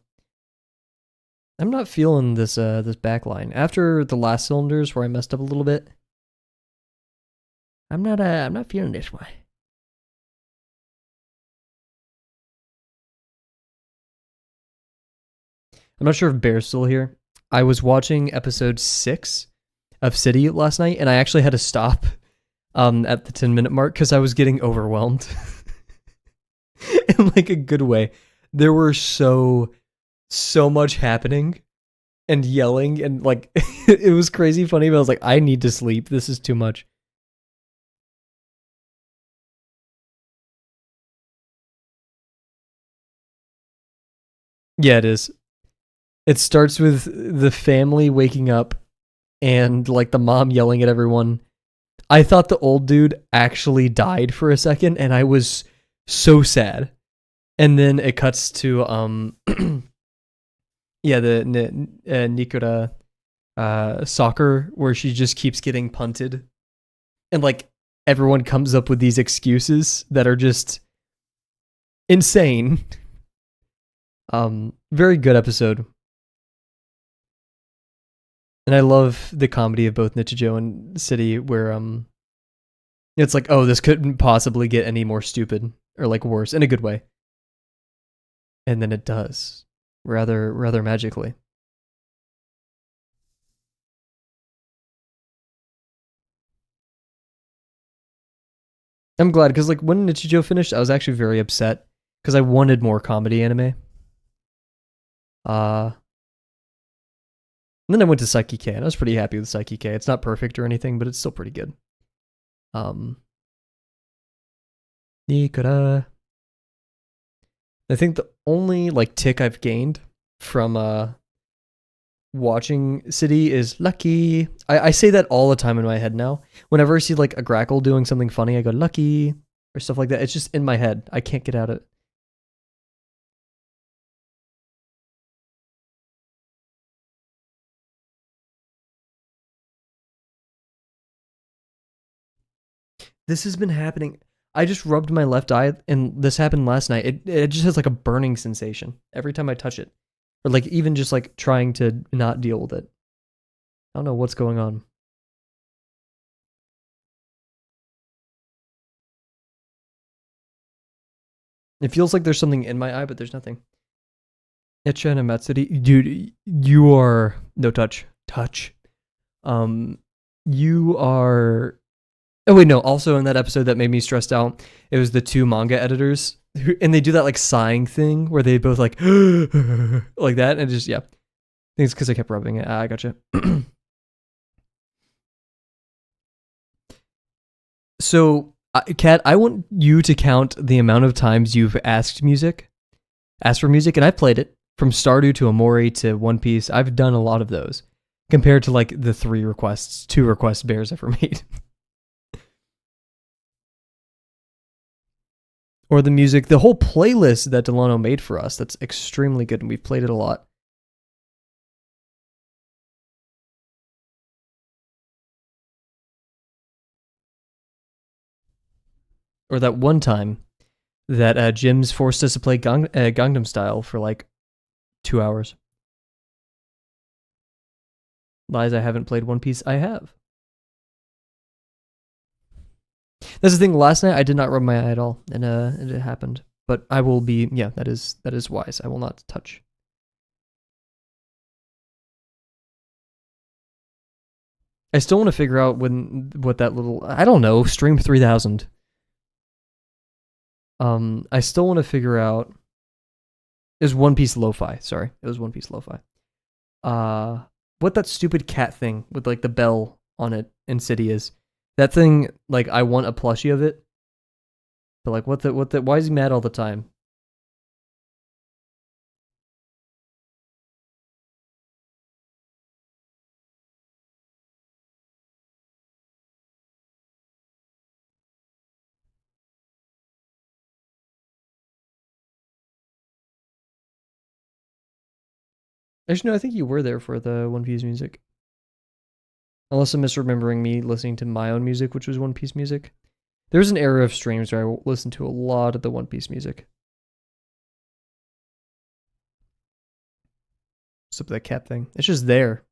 I'm not feeling this backline after the last cylinders where I messed up a little bit. I'm not feeling this way. I'm not sure if Bear's still here. I was watching episode 6 of City last night, and I actually had to stop at the 10-minute mark because I was getting overwhelmed. In like a good way. There were so much happening and yelling, and like it was crazy funny, but I was like, I need to sleep. This is too much. Yeah, it is. It starts with the family waking up and like the mom yelling at everyone. I thought the old dude actually died for a second, and I was so sad. And then it cuts to yeah, the Nikura soccer, where she just keeps getting punted, and like everyone comes up with these excuses that are just insane. Very good episode. And I love the comedy of both Nichijou and City, where it's like, oh, this couldn't possibly get any more stupid or like worse in a good way. And then it does, rather magically. I'm glad, because like when Nichijou finished, I was actually very upset because I wanted more comedy anime. And then I went to Psyche K, and I was pretty happy with Psyche K. It's not perfect or anything, but it's still pretty good. Nikura. I think the only like tick I've gained from watching City is lucky. I say that all the time in my head now. Whenever I see like a Grackle doing something funny, I go lucky or stuff like that. It's just in my head. I can't get out of it. This has been happening. I just rubbed my left eye, and this happened last night. It just has like a burning sensation every time I touch it, or like even just like trying to not deal with it. I don't know what's going on. It feels like there's something in my eye, but there's nothing. Etcha and Matsuri, dude, you are no touch. Touch. Um, you are. Oh wait, no. Also in that episode that made me stressed out, it was the two manga editors, and they do that like sighing thing where they both like like that, and just yeah. I think it's because I kept rubbing it. I gotcha. So, Kat, I want you to count the amount of times you've asked for music, and I played it from Stardew to Amori to One Piece. I've done a lot of those compared to like the two requests Bears ever made. Or the music, the whole playlist that Delano made for us. That's extremely good, and we've played it a lot. Or that one time that Jim's forced us to play Gangnam Style for like 2 hours. Lies, I haven't played One Piece. I have. That's the thing. Last night I did not rub my eye at all, and it happened. But I will be. Yeah, that is wise. I will not touch. I still want to figure out what that little. I don't know. Stream 3000. I still want to figure out. It was One Piece Lo-Fi. Sorry, it was One Piece Lo-Fi. What that stupid cat thing with like the bell on it in City is. That thing, like, I want a plushie of it. But like, why is he mad all the time? Actually, no, I think you were there for the One Piece music. Unless I'm misremembering me listening to my own music, which was One Piece music. There was an era of streams where I listened to a lot of the One Piece music. What's up with that cat thing? It's just there.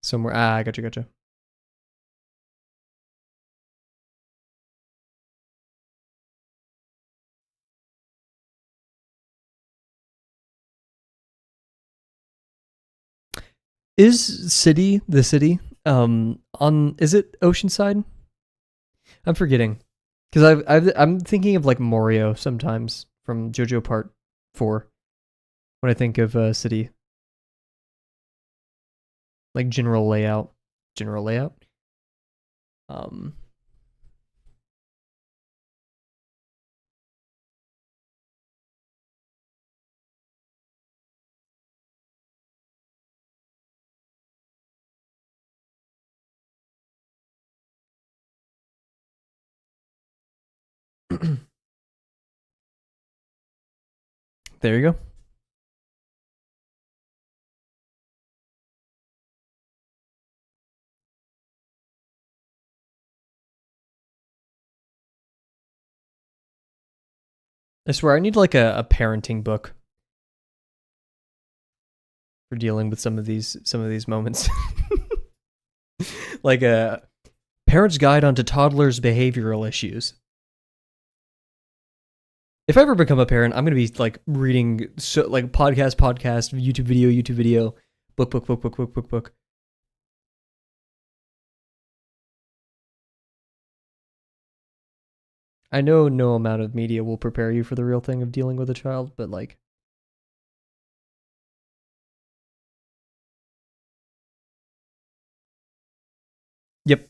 Somewhere. Ah, gotcha. Is City the city? On is it Oceanside? I'm forgetting because I'm thinking of like Morio sometimes from JoJo Part 4 when I think of City, like general layout. General layout. Um, there you go. I swear I need like a parenting book for dealing with some of these moments. Like a parent's guide onto toddlers' behavioral issues. If I ever become a parent, I'm gonna be like reading like podcast, YouTube video, book. I know no amount of media will prepare you for the real thing of dealing with a child, but like, yep.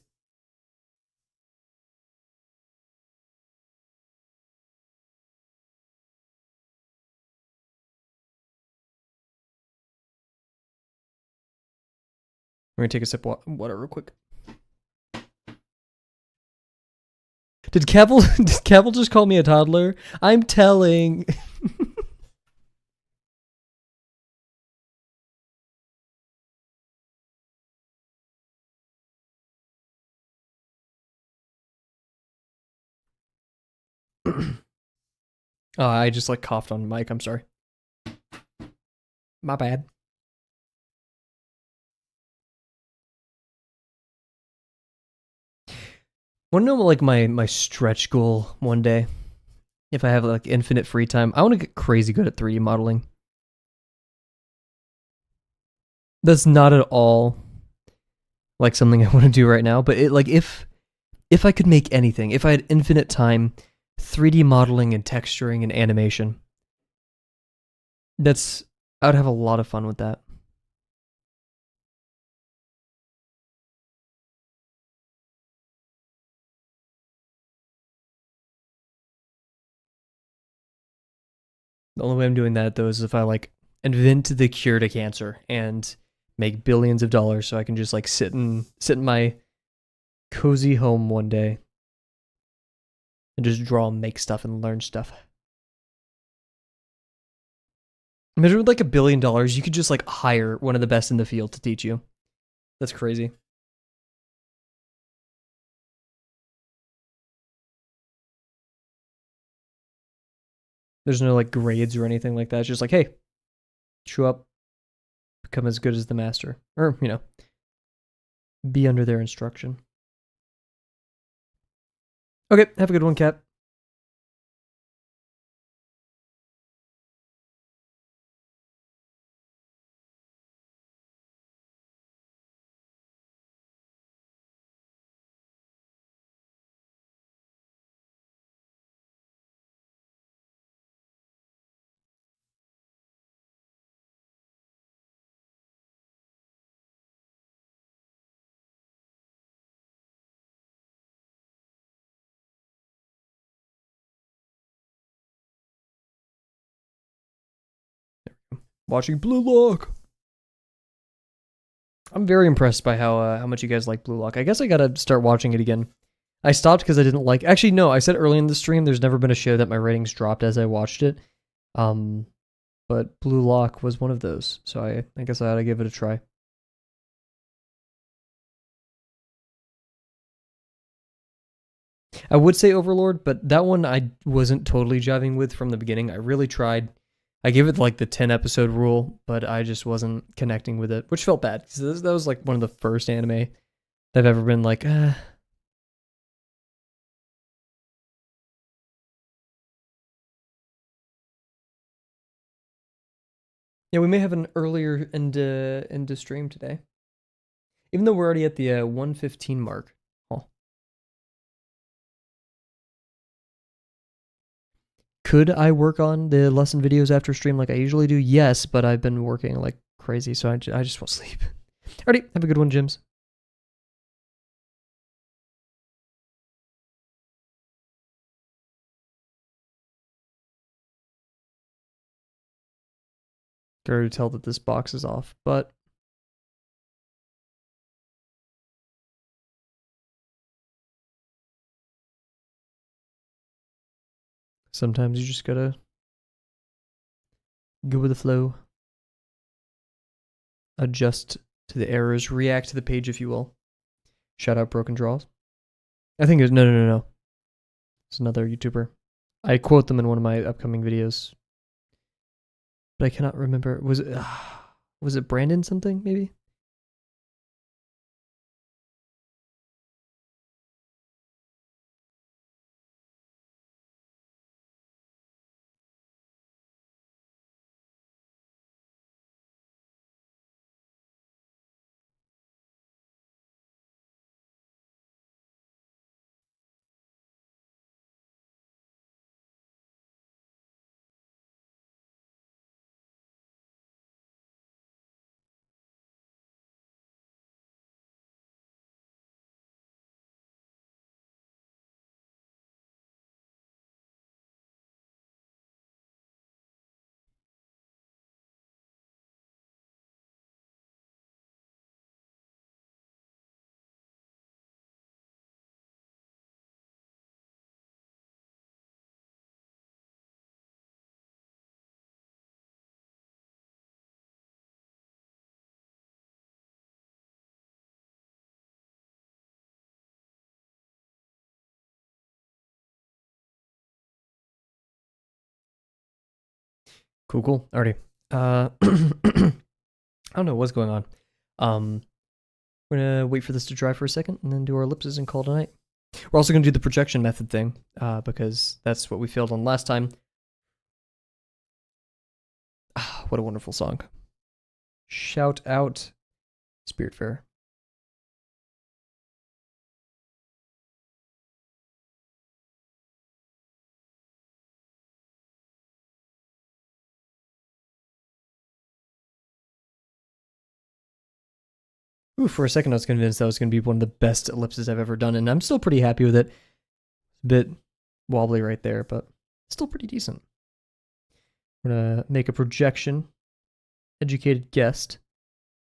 I'm gonna take a sip of water real quick. Did Kavel did Kavel just call me a toddler? I'm telling. Oh, I just like coughed on mic. I'm sorry. My bad. Want to know like my stretch goal one day? If I have like infinite free time, I want to get crazy good at 3D modeling. That's not at all like something I want to do right now, but it like if I could make anything, if I had infinite time, 3D modeling and texturing and animation. That's I would have a lot of fun with that. The only way I'm doing that though is if I like invent the cure to cancer and make billions of dollars so I can just like sit in my cozy home one day and just draw and make stuff and learn stuff. Imagine with like $1 billion, you could just like hire one of the best in the field to teach you. That's crazy. There's no like grades or anything like that. It's just like, hey, show up, become as good as the master. Or, be under their instruction. Okay, have a good one, Cat. Watching Blue Lock. I'm very impressed by how much you guys like Blue Lock. I guess I gotta start watching it again. I stopped because I didn't like. Actually, no. I said early in the stream, there's never been a show that my ratings dropped as I watched it. Um, but Blue Lock was one of those, so I guess I ought to give it a try. I would say Overlord, but that one I wasn't totally jiving with from the beginning. I really tried. I gave it like the 10 episode rule, but I just wasn't connecting with it, which felt bad because that was like one of the first anime that I've ever been like, Yeah, we may have an earlier into stream today, even though we're already at the 1:15 mark. Oh. Could I work on the lesson videos after stream like I usually do? Yes, but I've been working like crazy, so I just won't sleep. Alrighty, have a good one, Jims. Can already tell that this box is off, but sometimes you just gotta go with the flow, adjust to the errors, react to the page, if you will. Shout out Broken Draws. I think it's no. It's another YouTuber. I quote them in one of my upcoming videos, but I cannot remember. Was it Brandon something maybe? Cool. Alrighty. I don't know what's going on. We're gonna wait for this to dry for a second and then do our ellipses and call it a night. We're also gonna do the projection method thing, because that's what we failed on last time. What a wonderful song. Shout out Spirit Fair. Ooh, for a second I was convinced that was going to be one of the best ellipses I've ever done, and I'm still pretty happy with it. A bit wobbly right there, but still pretty decent. I'm going to make a projection. Educated guess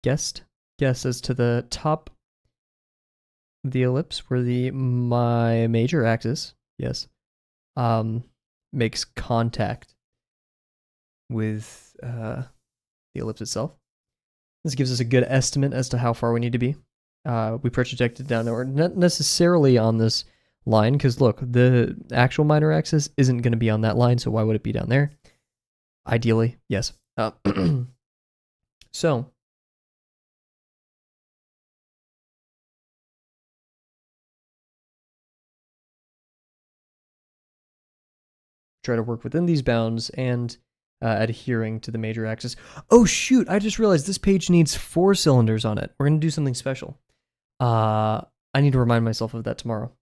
as to the top of the ellipse where my major axis, yes, makes contact with the ellipse itself. This gives us a good estimate as to how far we need to be. We projected down there, not necessarily on this line, because look, the actual minor axis isn't going to be on that line, so why would it be down there? Ideally, yes. So, try to work within these bounds and adhering to the major axis. Oh shoot, I just realized this page needs 4 cylinders on it. We're going to do something special. I need to remind myself of that tomorrow.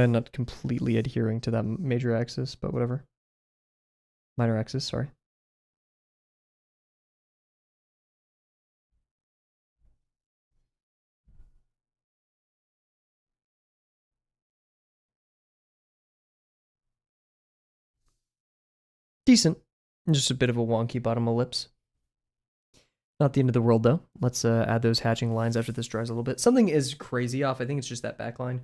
Not completely adhering to that major axis, but whatever. Minor axis, sorry. Decent. Just a bit of a wonky bottom ellipse. Not the end of the world, though. Let's add those hatching lines after this dries a little bit. Something is crazy off. I think it's just that back line.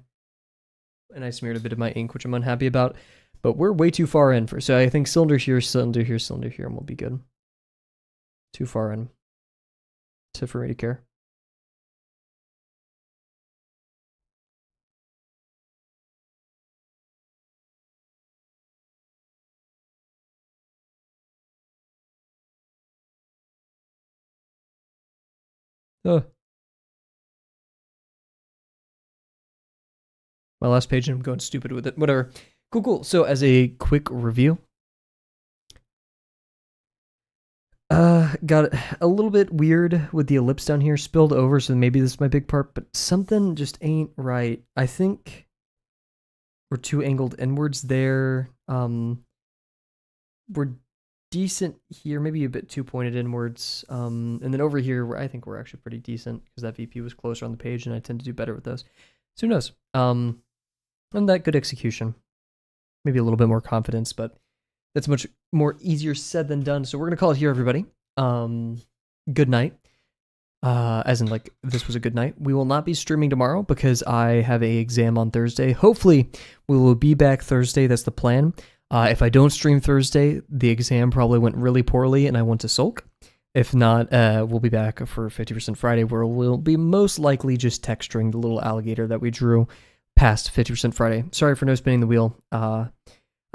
And I smeared a bit of my ink, which I'm unhappy about. But we're way too far in. So I think cylinder here, cylinder here, cylinder here, and we'll be good. Too far in for me to care. Oh. My last page, and I'm going stupid with it. Whatever. Cool. So as a quick review, got a little bit weird with the ellipse down here, spilled over, so maybe this is my big part, but something just ain't right. I think we're too angled inwards there. We're decent here, maybe a bit too pointed inwards. And then over here, I think we're actually pretty decent because that VP was closer on the page, and I tend to do better with those. So who knows? And that good execution. Maybe a little bit more confidence, but that's much more easier said than done. So we're going to call it here, everybody. Good night. As in, like, this was a good night. We will not be streaming tomorrow because I have a exam on Thursday. Hopefully, we will be back Thursday. That's the plan. If I don't stream Thursday, the exam probably went really poorly and I want to sulk. If not, we'll be back for 50% Friday, where we'll be most likely just texturing the little alligator that we drew past 50% Friday. Sorry for no spinning the wheel. I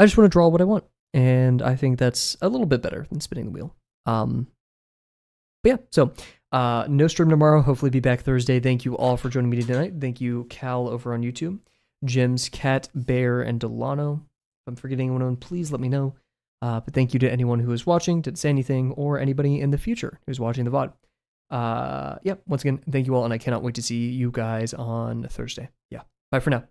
just want to draw what I want, and I think that's a little bit better than spinning the wheel. But yeah, so no stream tomorrow. Hopefully be back Thursday. Thank you all for joining me tonight. Thank you, Cal, over on YouTube. Jims, Cat, Bear, and Delano. If I'm forgetting anyone, please let me know. But thank you to anyone who is watching, didn't say anything, or anybody in the future who's watching the VOD. Yeah, once again, thank you all, and I cannot wait to see you guys on Thursday. Yeah, bye for now.